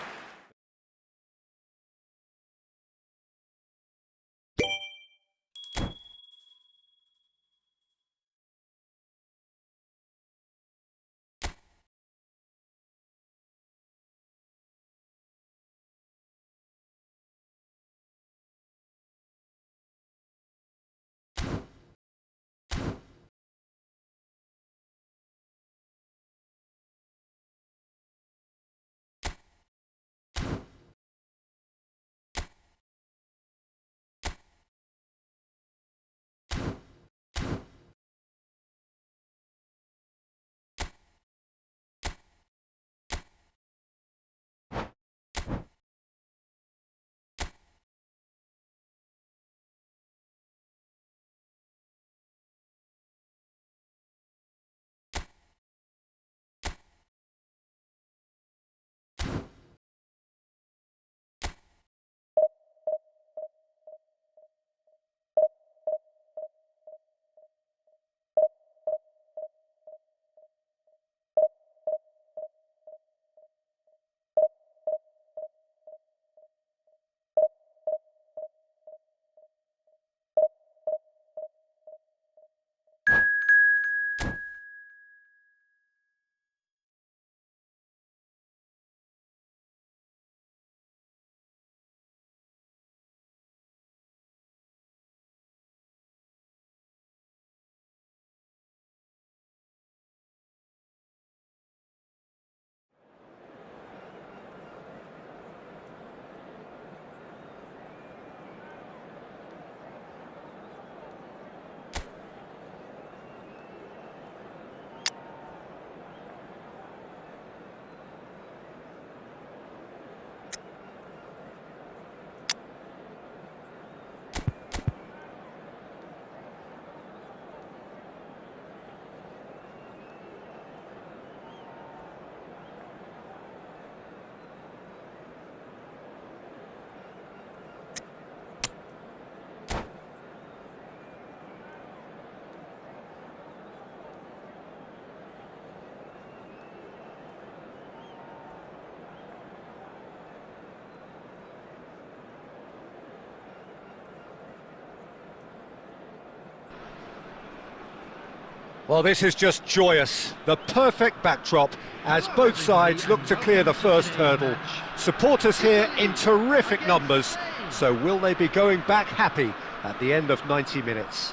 Well, this is just joyous. The perfect backdrop as both sides look to clear the first hurdle. Supporters here in terrific numbers. So will they be going back happy at the end of 90 minutes?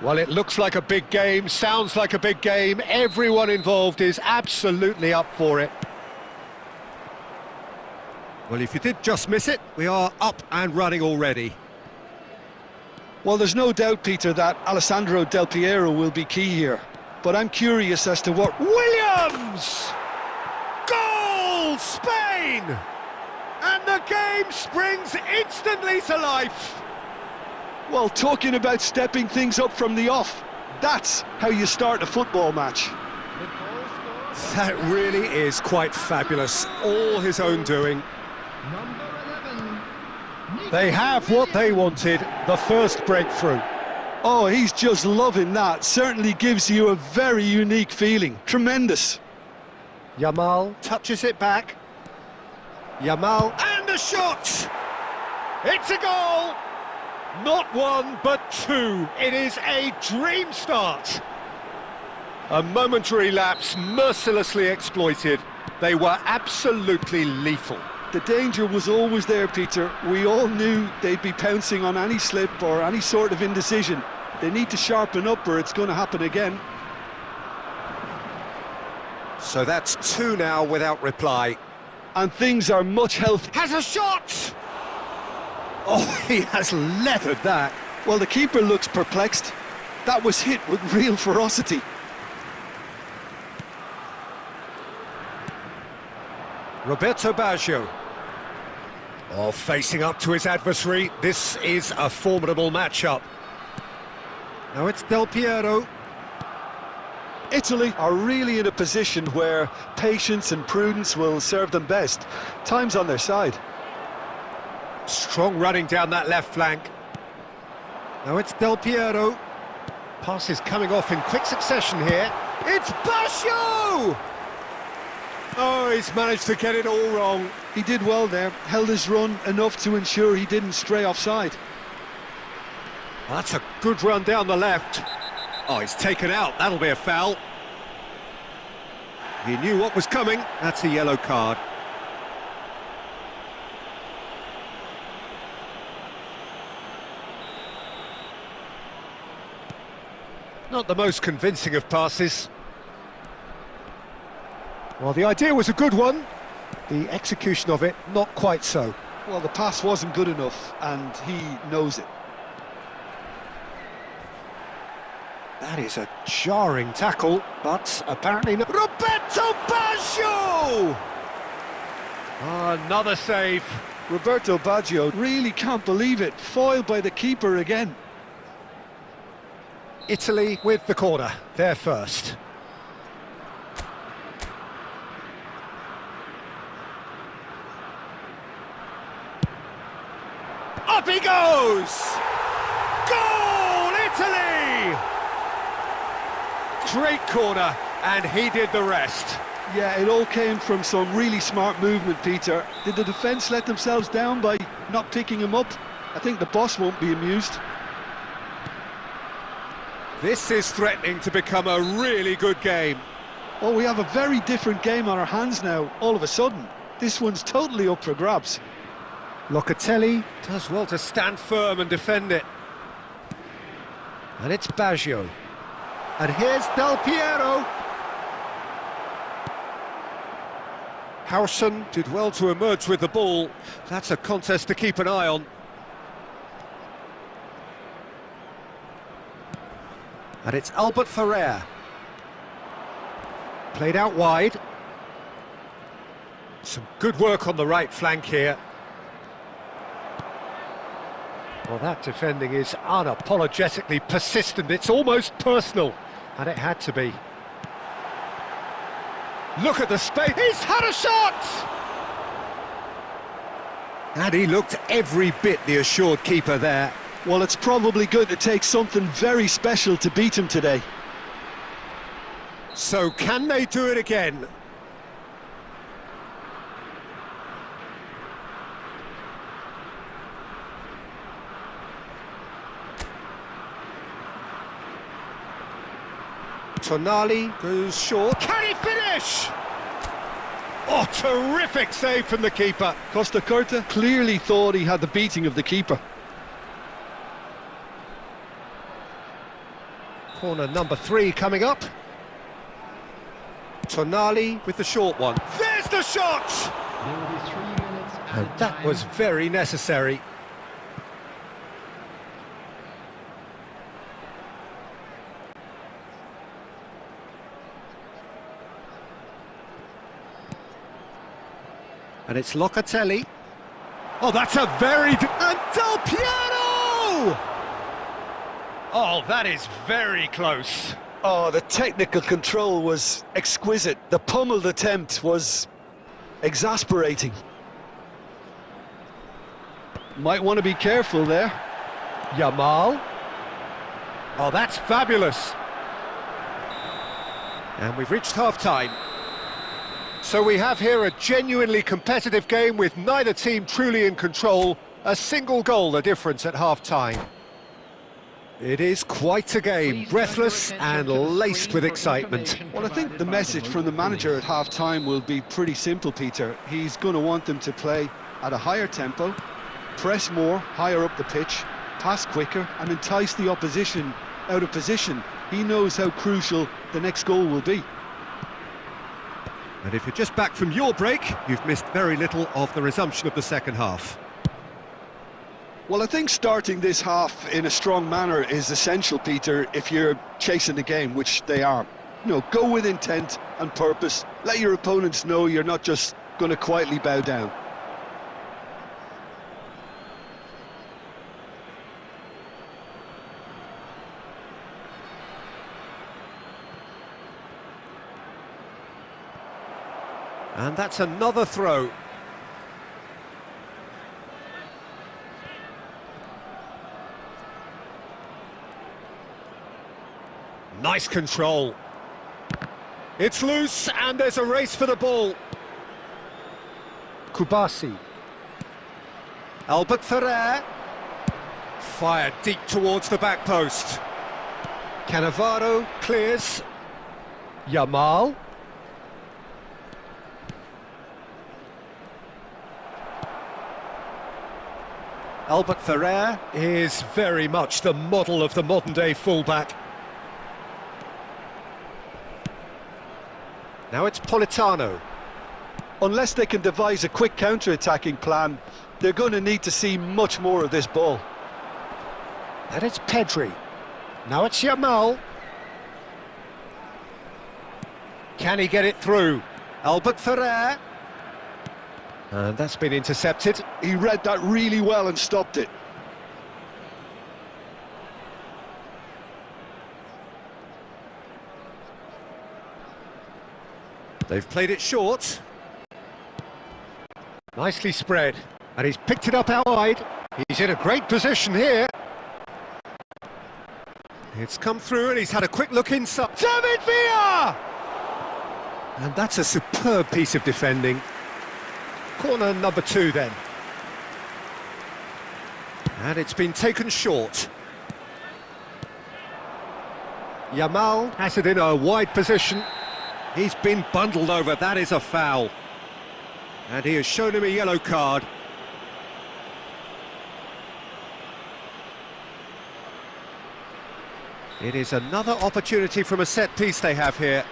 Well, it looks like a big game, sounds like a big game. Everyone involved is absolutely up for it. Well, if you did just miss it, we are up and running already. Well, there's no doubt, Peter, that Alessandro Del Piero will be key here. But I'm curious as to what... Williams! Goal! Spain! And the game springs instantly to life. Well, talking about stepping things up from the off, that's how you start a football match. That really is quite fabulous. All his own doing. Number 11. They have what they wanted, the first breakthrough. Oh, he's just loving that. Certainly gives you a very unique feeling. Tremendous. Yamal touches it back. Yamal, and a shot! It's a goal! Not one, but two. It is a dream start. A momentary lapse, mercilessly exploited. They were absolutely lethal. The danger was always there, Peter. We all knew they'd be pouncing on any slip or any sort of indecision. They need to sharpen up or it's going to happen again. So that's two now without reply. And things are much healthier. Has a shot! Oh, he has leathered that. Well, the keeper looks perplexed. That was hit with real ferocity. Roberto Baggio. Oh, facing up to his adversary. This is a formidable matchup. Now it's Del Piero. Italy are really in a position where patience and prudence will serve them best. Time's on their side. Strong running down that left flank. Now it's Del Piero. Passes coming off in quick succession here. It's Baggio! Oh, he's managed to get it all wrong. He did well there, held his run enough to ensure he didn't stray offside. That's a good run down the left. Oh, he's taken out. That'll be a foul. He knew what was coming. That's a yellow card. Not the most convincing of passes. Well, the idea was a good one. The execution of it, not quite so. Well, the pass wasn't good enough, and he knows it. That is a jarring tackle, but apparently not. Roberto Baggio! Another save. Roberto Baggio really can't believe it, foiled by the keeper again. Italy with the corner, they're first. Up he goes! Goal, Italy! Great corner, and he did the rest. Yeah, it all came from some really smart movement, Peter. Did the defence let themselves down by not picking him up? I think the boss won't be amused. This is threatening to become a really good game. Oh, we have a very different game on our hands now, all of a sudden. This one's totally up for grabs. Locatelli does well to stand firm and defend it. And it's Baggio. And here's Del Piero. Howson did well to emerge with the ball. That's a contest to keep an eye on. And it's Albert Ferrer. Played out wide. Some good work on the right flank here. Well, that defending is unapologetically persistent. It's almost personal. And it had to be. Look at the space. He's had a shot! And he looked every bit the assured keeper there. Well, it's probably going to take something very special to beat him today. So can they do it again? Tonali goes short. Can he finish? Oh, terrific save from the keeper. Costa Curta clearly thought he had the beating of the keeper. Corner number 3 coming up. Tonali with the short one. There's the shot! There will be 3 minutes And added that time. was very necessary. And it's Locatelli. Oh, that's a very... And Del Piero! Oh, that is very close. Oh, the technical control was exquisite. The pummeled attempt was exasperating. Might want to be careful there. Yamal. Oh, that's fabulous. And we've reached half-time. So we have here a genuinely competitive game with neither team truly in control. A single goal the difference at half-time. It is quite a game, breathless and laced with excitement. Well, I think the message from the manager at half-time will be pretty simple, Peter. He's going to want them to play at a higher tempo, press more, higher up the pitch, pass quicker and entice the opposition out of position. He knows how crucial the next goal will be. And if you're just back from your break, you've missed very little of the resumption of the second half. Well, I think starting this half in a strong manner is essential, Peter, if you're chasing the game, which they are. You know, go with intent and purpose. Let your opponents know you're not just going to quietly bow down. And that's another throw. Nice control. It's loose and there's a race for the ball. Kubasi. Albert Ferrer. Fired deep towards the back post. Cannavaro clears. Yamal. Albert Ferrer is very much the model of the modern-day fullback. Now it's Politano. Unless they can devise a quick counter-attacking plan, they're going to need to see much more of this ball. And it's Pedri. Now it's Yamal. Can he get it through? Albert Ferrer. And that's been intercepted. He read that really well and stopped it. They've played it short. Nicely spread. And he's picked it up out wide. He's in a great position here. It's come through and he's had a quick look inside. David Villa! And that's a superb piece of defending. Corner number 2 then. And it's been taken short. Yamal has it in a wide position. He's been bundled over, that is a foul. And he has shown him a yellow card. It is another opportunity from a set piece they have here.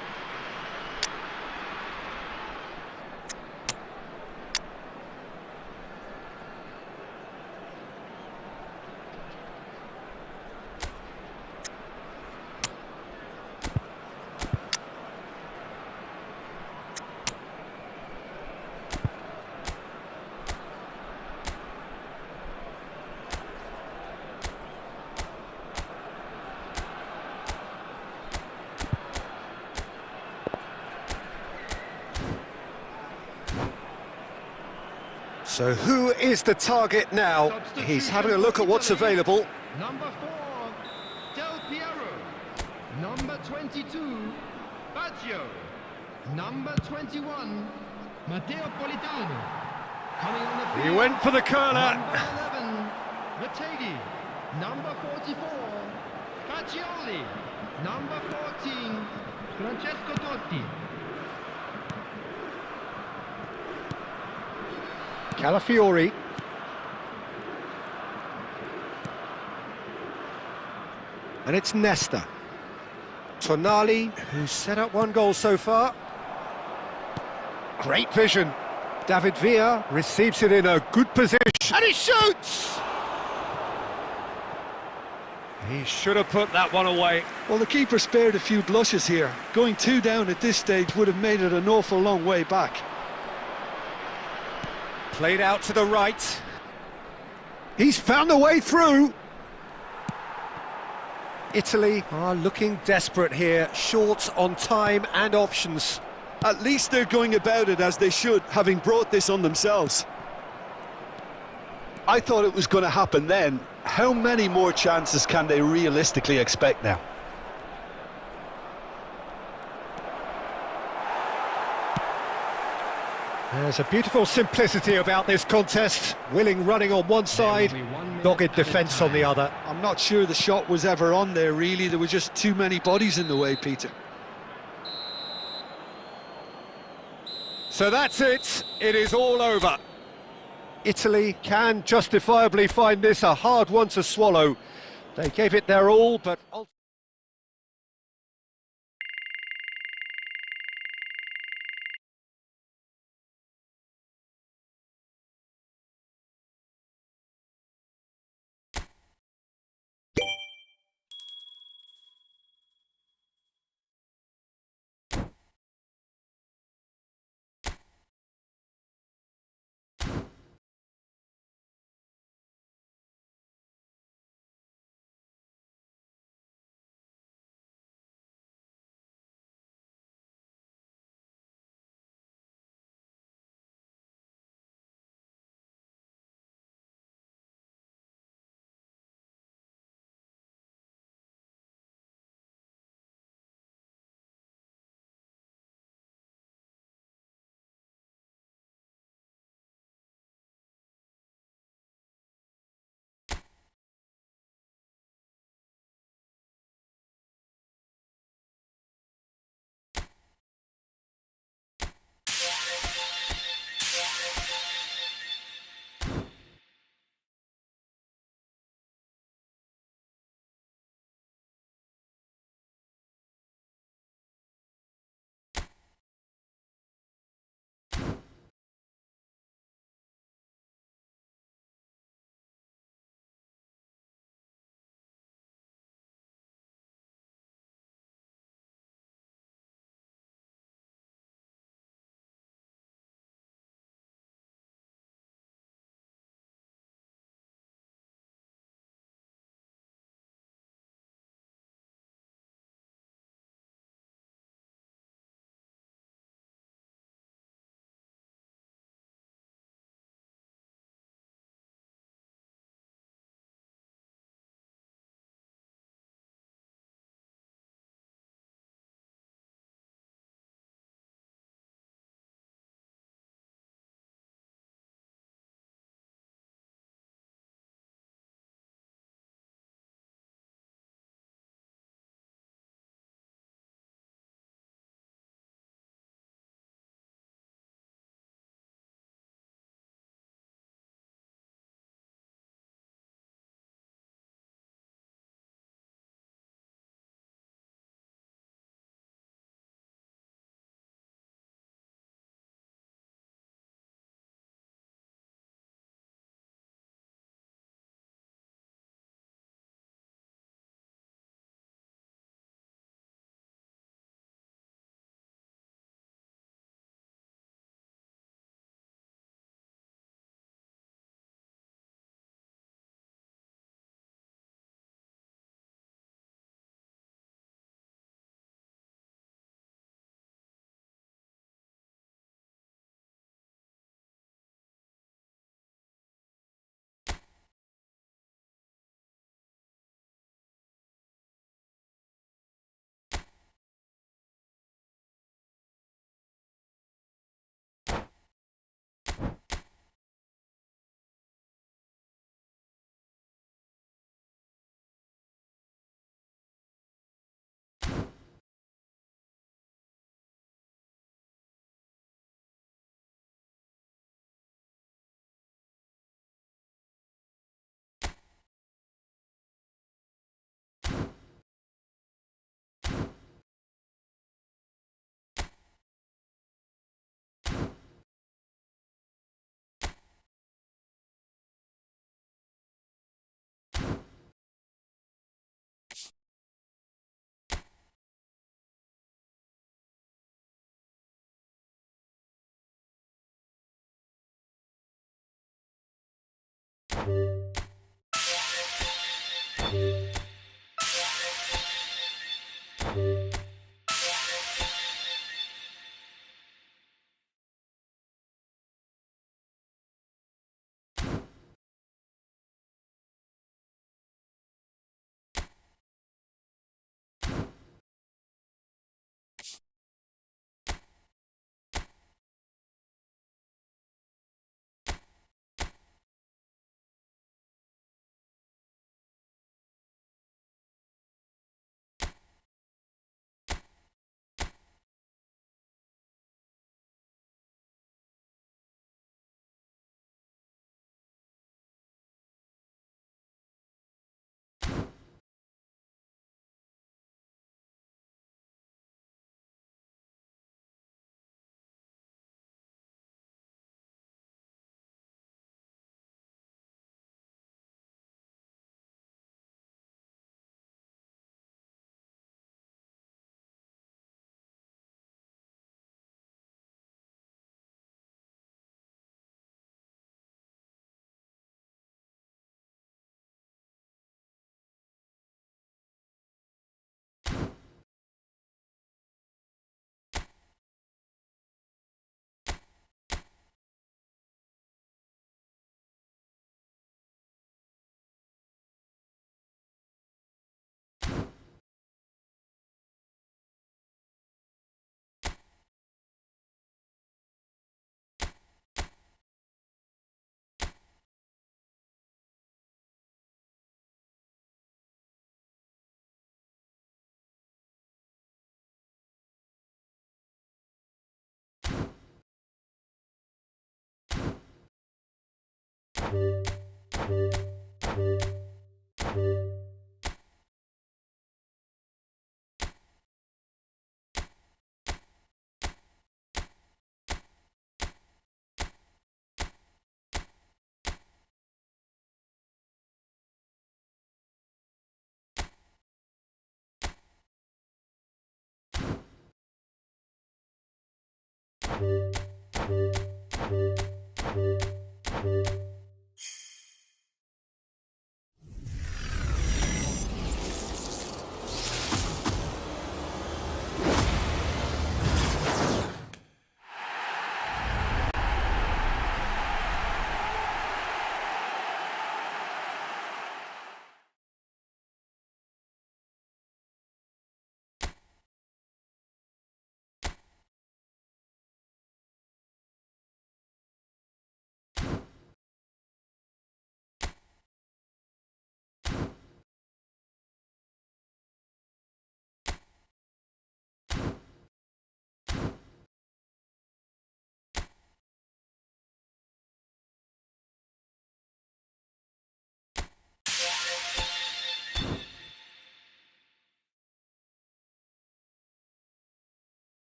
So who is the target now? He's having a look at what's available. Number 4, Del Piero. Number 22, Baggio. Number 21, Matteo Politano. Coming on the field. He went for the curler. Number 11, Retegui. Number 44, Fagioli. Number 14, Francesco Totti. Calafiori. And it's Nesta. Tonali, who's set up one goal so far. Great vision. David Villa receives it in a good position, and he shoots! He should have put that one away. Well, the keeper spared a few blushes here. Going 2 down at this stage would have made it an awful long way back. Played out to the right. He's found a way through. Italy are looking desperate here, short on time and options. At least they're going about it as they should, having brought this on themselves. I thought it was going to happen then. How many more chances can they realistically expect now? There's a beautiful simplicity about this contest. Willing running on one side, dogged defence on the other. I'm not sure the shot was ever on there, really. There were just too many bodies in the way, Peter. So that's it. It is all over. Italy can justifiably find this a hard one to swallow. They gave it their all, but ultimately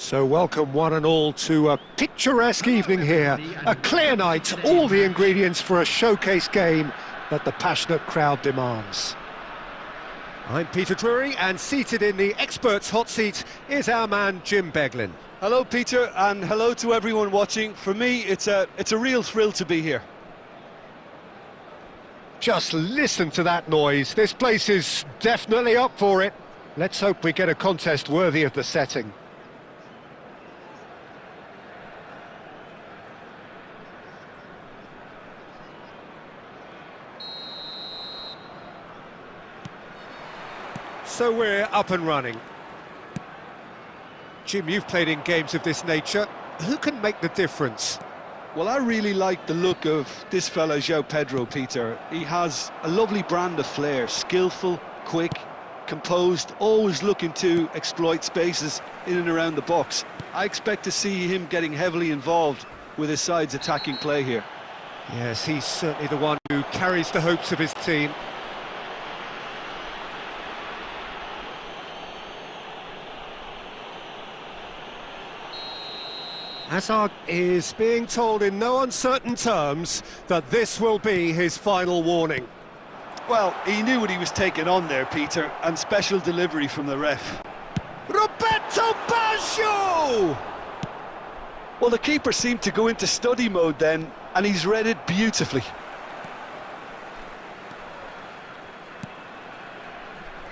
So welcome one and all to a picturesque evening here. A clear night, all the ingredients for a showcase game that the passionate crowd demands. I'm Peter Drury, and seated in the experts' hot seat is our man Jim Beglin. Hello, Peter, and hello to everyone watching. For me, it's a real thrill to be here. Just listen to that noise. This place is definitely up for it. Let's hope we get a contest worthy of the setting. So we're up and running. Jim, you've played in games of this nature. Who can make the difference? Well, I really like the look of this fella, João Pedro, Peter. He has a lovely brand of flair, skillful, quick, composed, always looking to exploit spaces in and around the box. I expect to see him getting heavily involved with his side's attacking play here. Yes, he's certainly the one who carries the hopes of his team. Hazard is being told in no uncertain terms that this will be his final warning. Well, he knew what he was taking on there, Peter, and special delivery from the ref. Roberto Baggio! Well, the keeper seemed to go into study mode then, and he's read it beautifully.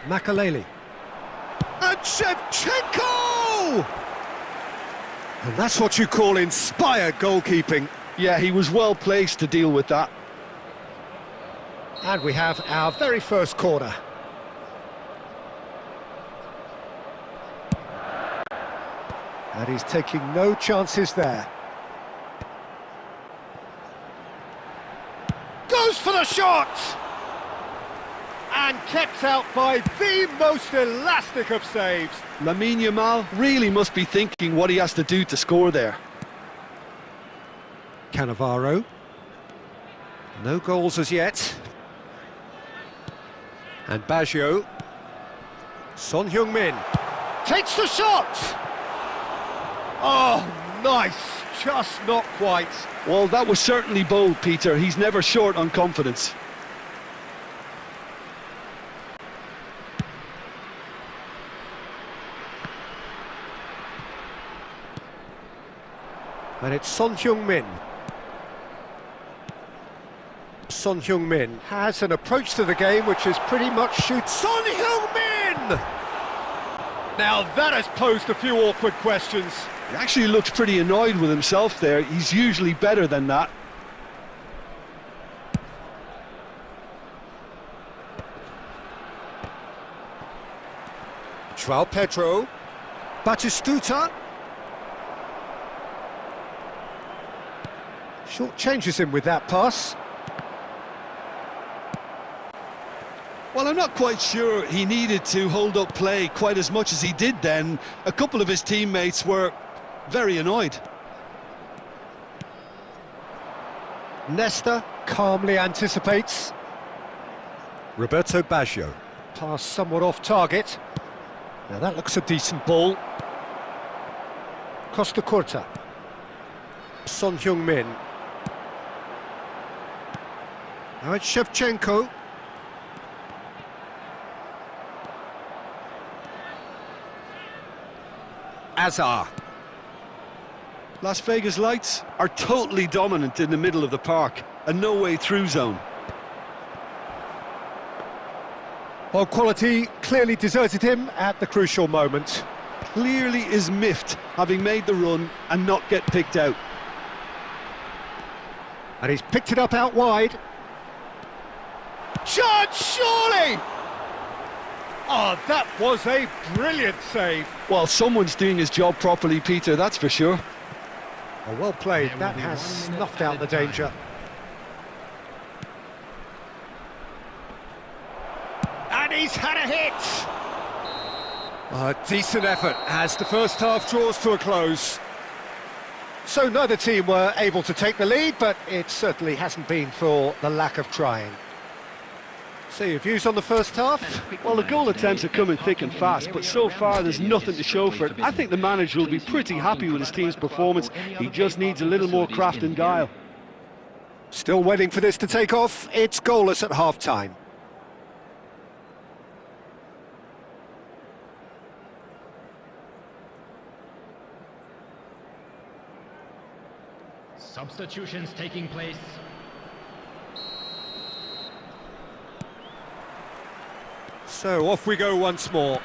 Makaleli. And Shevchenko! And that's what you call inspired goalkeeping. Yeah, he was well placed to deal with that. And we have our very first corner. And he's taking no chances there. Goes for the shot! And kept out by the most elastic of saves. Lamine Yamal really must be thinking what he has to do to score there. Cannavaro. No goals as yet. And Baggio. Son Heung-min takes the shot! Oh, nice, just not quite. Well, that was certainly bold, Peter. He's never short on confidence. And it's Son Heung-min. Son Heung-min has an approach to the game which is pretty much shoot. Son Heung-min! Now that has posed a few awkward questions. He actually looks pretty annoyed with himself there. He's usually better than that. João Pedro. Batistuta. Short changes him with that pass. Well, I'm not quite sure he needed to hold up play quite as much as he did then. A couple of his teammates were very annoyed. Nesta calmly anticipates. Roberto Baggio. Pass somewhat off target. Now that looks a decent ball. Costa Curta. Son Heung-min. Now it's Shevchenko. Azar. Las Vegas Lights are totally dominant in the middle of the park, a no-way through zone. Well, quality clearly deserted him at the crucial moment. Clearly is miffed, having made the run and not get picked out. And he's picked it up out wide. Chance, surely! Oh, that was a brilliant save. Well, someone's doing his job properly, Peter, that's for sure. Oh, well played, that has snuffed out the danger. And he's had a hit! A decent effort as the first half draws to a close. So neither team were able to take the lead, but it certainly hasn't been for the lack of trying. So your views on the first half? Well, the goal attempts are coming thick and fast, but so far there's nothing to show for it. I think the manager will be pretty happy with his team's performance. He just needs a little more craft and guile. Still waiting for this to take off. It's goalless at half-time. Substitutions taking place. So off we go once more.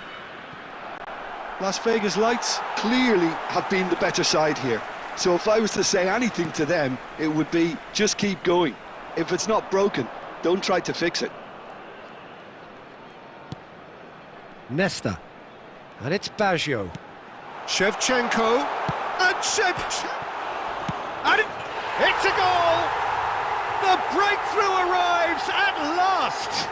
Las Vegas Lights clearly have been the better side here. So if I was to say anything to them, it would be just keep going. If it's not broken, don't try to fix it. Nesta. And it's Baggio. Shevchenko. And And it's a goal! The breakthrough arrives at last!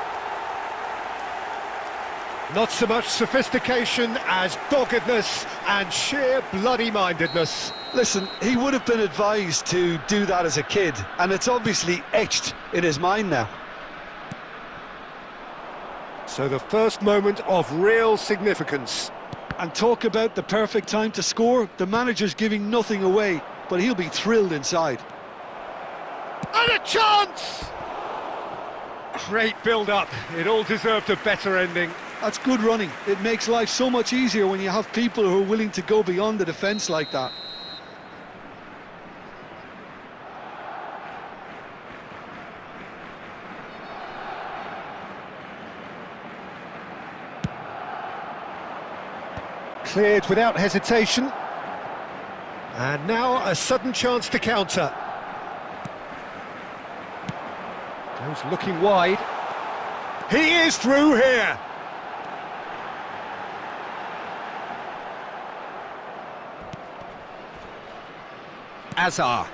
Not so much sophistication as doggedness and sheer bloody-mindedness. Listen, he would have been advised to do that as a kid, and it's obviously etched in his mind now. So the first moment of real significance. And talk about the perfect time to score. The manager's giving nothing away, but he'll be thrilled inside. And a chance! Great build-up. It all deserved a better ending. That's good running. It makes life so much easier when you have people who are willing to go beyond the defence like that. Cleared without hesitation. And now a sudden chance to counter. Goes looking wide. He is through here. Azar.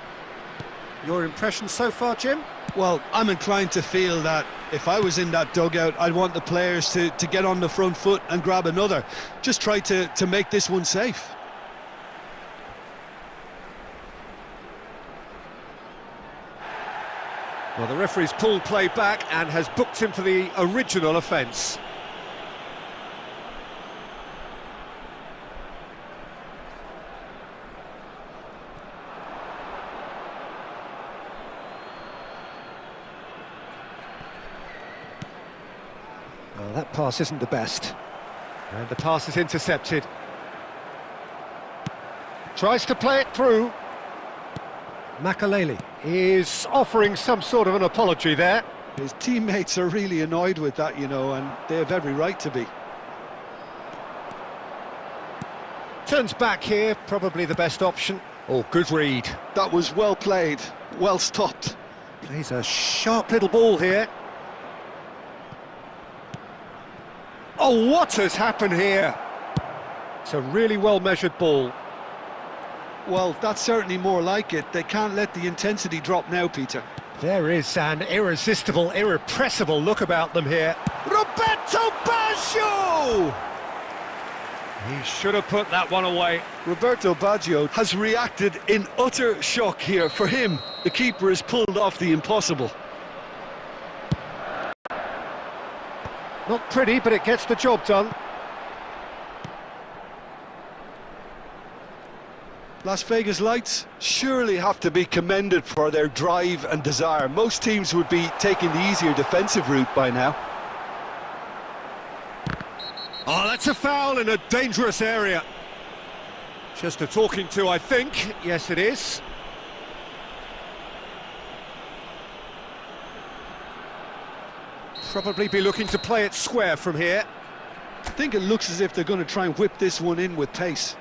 Your impression so far, Jim? Well, I'm inclined to feel that if I was in that dugout, I'd want the players to get on the front foot and grab another. Just try to make this one safe. Well, the referee's pulled play back and has booked him for the original offence. Well, that pass isn't the best. And the pass is intercepted. Tries to play it through. Makaleli is offering some sort of an apology there. His teammates are really annoyed with that, you know, and they have every right to be. Turns back here, probably the best option. Oh, good read. That was well played, well stopped. Plays a sharp little ball here. Oh, what has happened here? It's a really well-measured ball. Well, that's certainly more like it. They can't let the intensity drop now, Peter. There is an irresistible, irrepressible look about them here. Roberto Baggio! He should have put that one away. Roberto Baggio has reacted in utter shock here. For him, the keeper has pulled off the impossible. Not pretty, but it gets the job done. Las Vegas Lights surely have to be commended for their drive and desire. Most teams would be taking the easier defensive route by now. Oh, that's a foul in a dangerous area. Just a talking to, I think. Yes, it is. Probably be looking to play it square from here. I think it looks as if they're going to try and whip this one in with pace.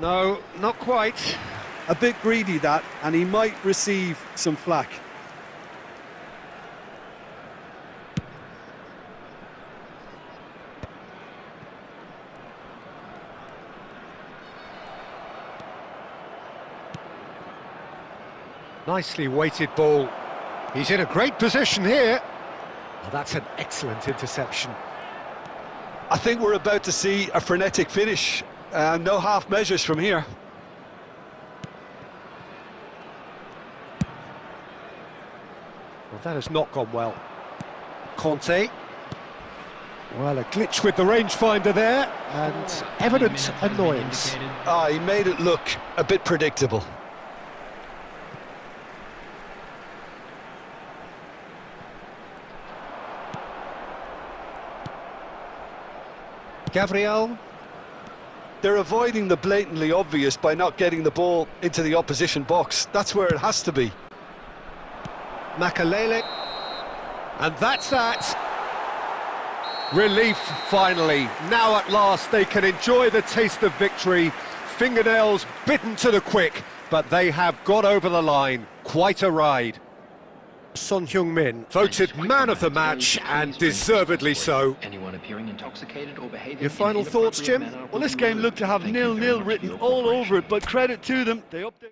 No, not quite. A bit greedy, that, and he might receive some flack. Nicely weighted ball. He's in a great position here. Well, that's an excellent interception. I think we're about to see a frenetic finish. No half measures from here. Well, that has not gone well. Conte. Well, a glitch with the rangefinder there, and evident annoyance. He made it look a bit predictable. Gabriel. They're avoiding the blatantly obvious by not getting the ball into the opposition box. That's where it has to be. Makalele. And that's that. Relief, finally. Now at last they can enjoy the taste of victory. Fingernails bitten to the quick, but they have got over the line. Quite a ride. Son Heung-min voted man of the match, and deservedly so. Anyone appearing intoxicated or behaving Your final thoughts, Jim? Well, this game looked to have 0-0 written all over it, but credit to them, they updated.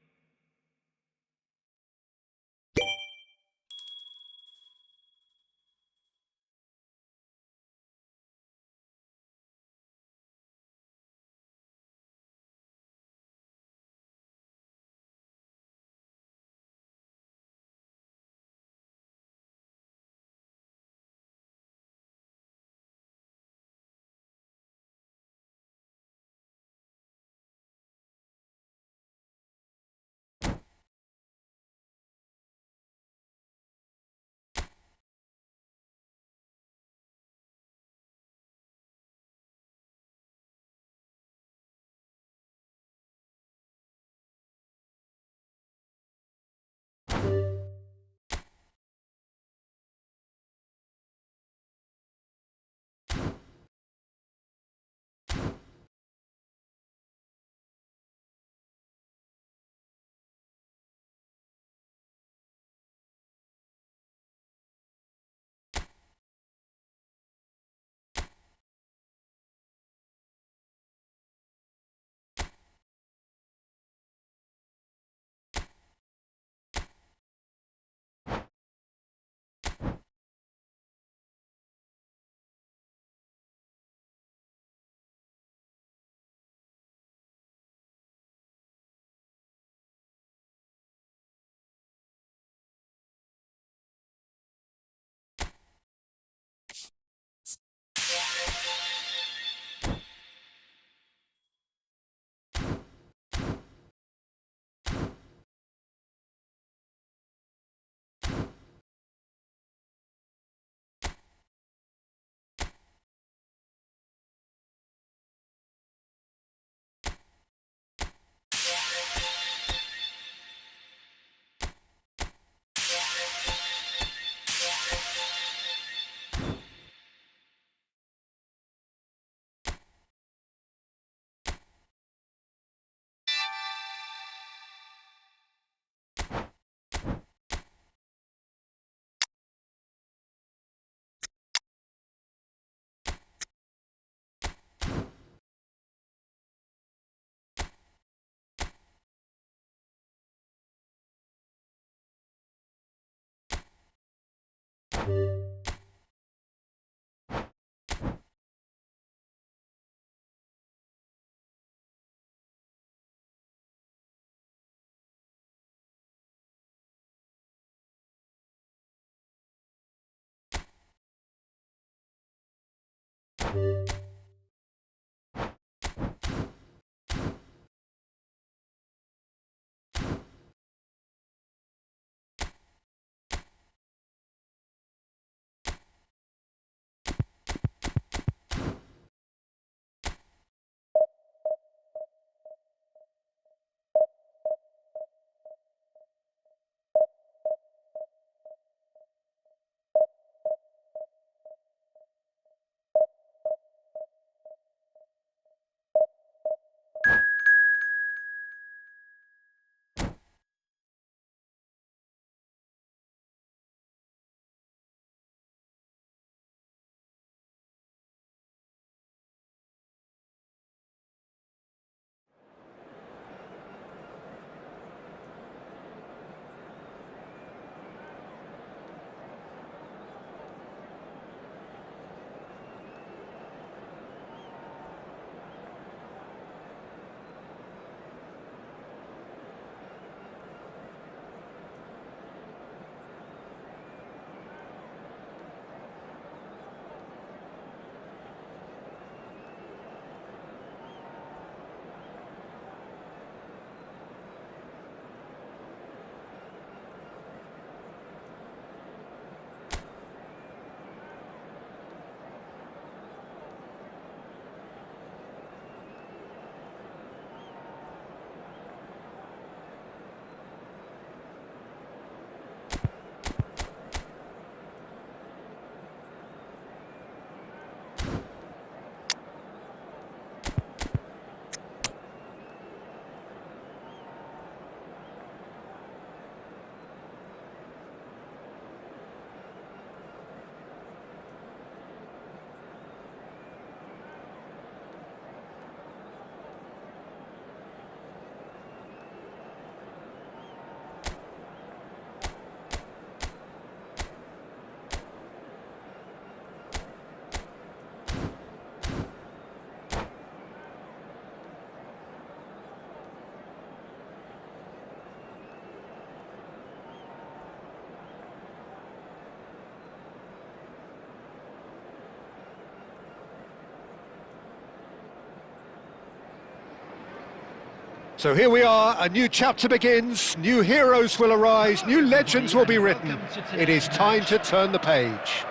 So here we are, a new chapter begins, new heroes will arise, new legends will be written. It is time to turn the page.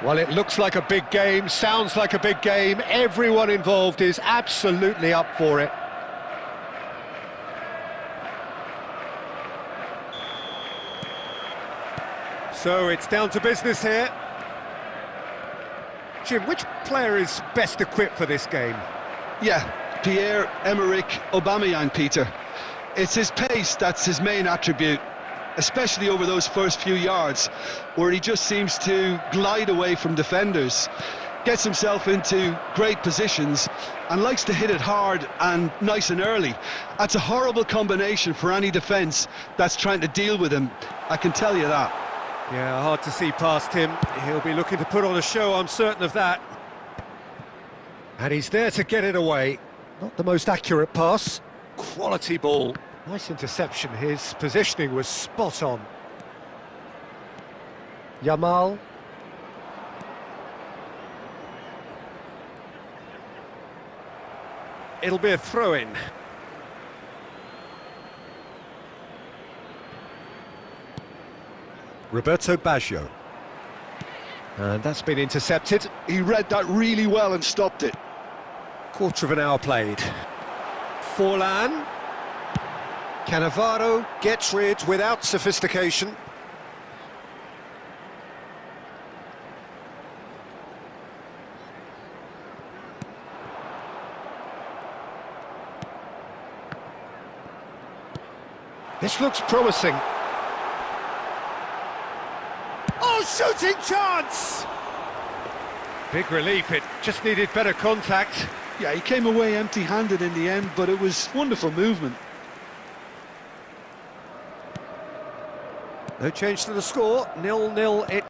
Well, it looks like a big game, sounds like a big game, everyone involved is absolutely up for it. So it's down to business here. Jim, which player is best equipped for this game? Yeah, Pierre-Emerick Aubameyang, Peter. It's his pace that's his main attribute, especially over those first few yards, where he just seems to glide away from defenders, gets himself into great positions, and likes to hit it hard and nice and early. That's a horrible combination for any defence that's trying to deal with him, I can tell you that. Yeah, hard to see past him. He'll be looking to put on a show, I'm certain of that. And he's there to get it away. Not the most accurate pass. Quality ball. Nice interception. His positioning was spot on. Yamal. It'll be a throw-in. Roberto Baggio. And that's been intercepted. He read that really well and stopped it. Quarter of an hour played. Forlan. Cannavaro gets rid without sophistication. This looks promising. Oh, shooting chance! Big relief, it just needed better contact. Yeah, he came away empty-handed in the end, but it was wonderful movement. No change to the score, 0-0 it.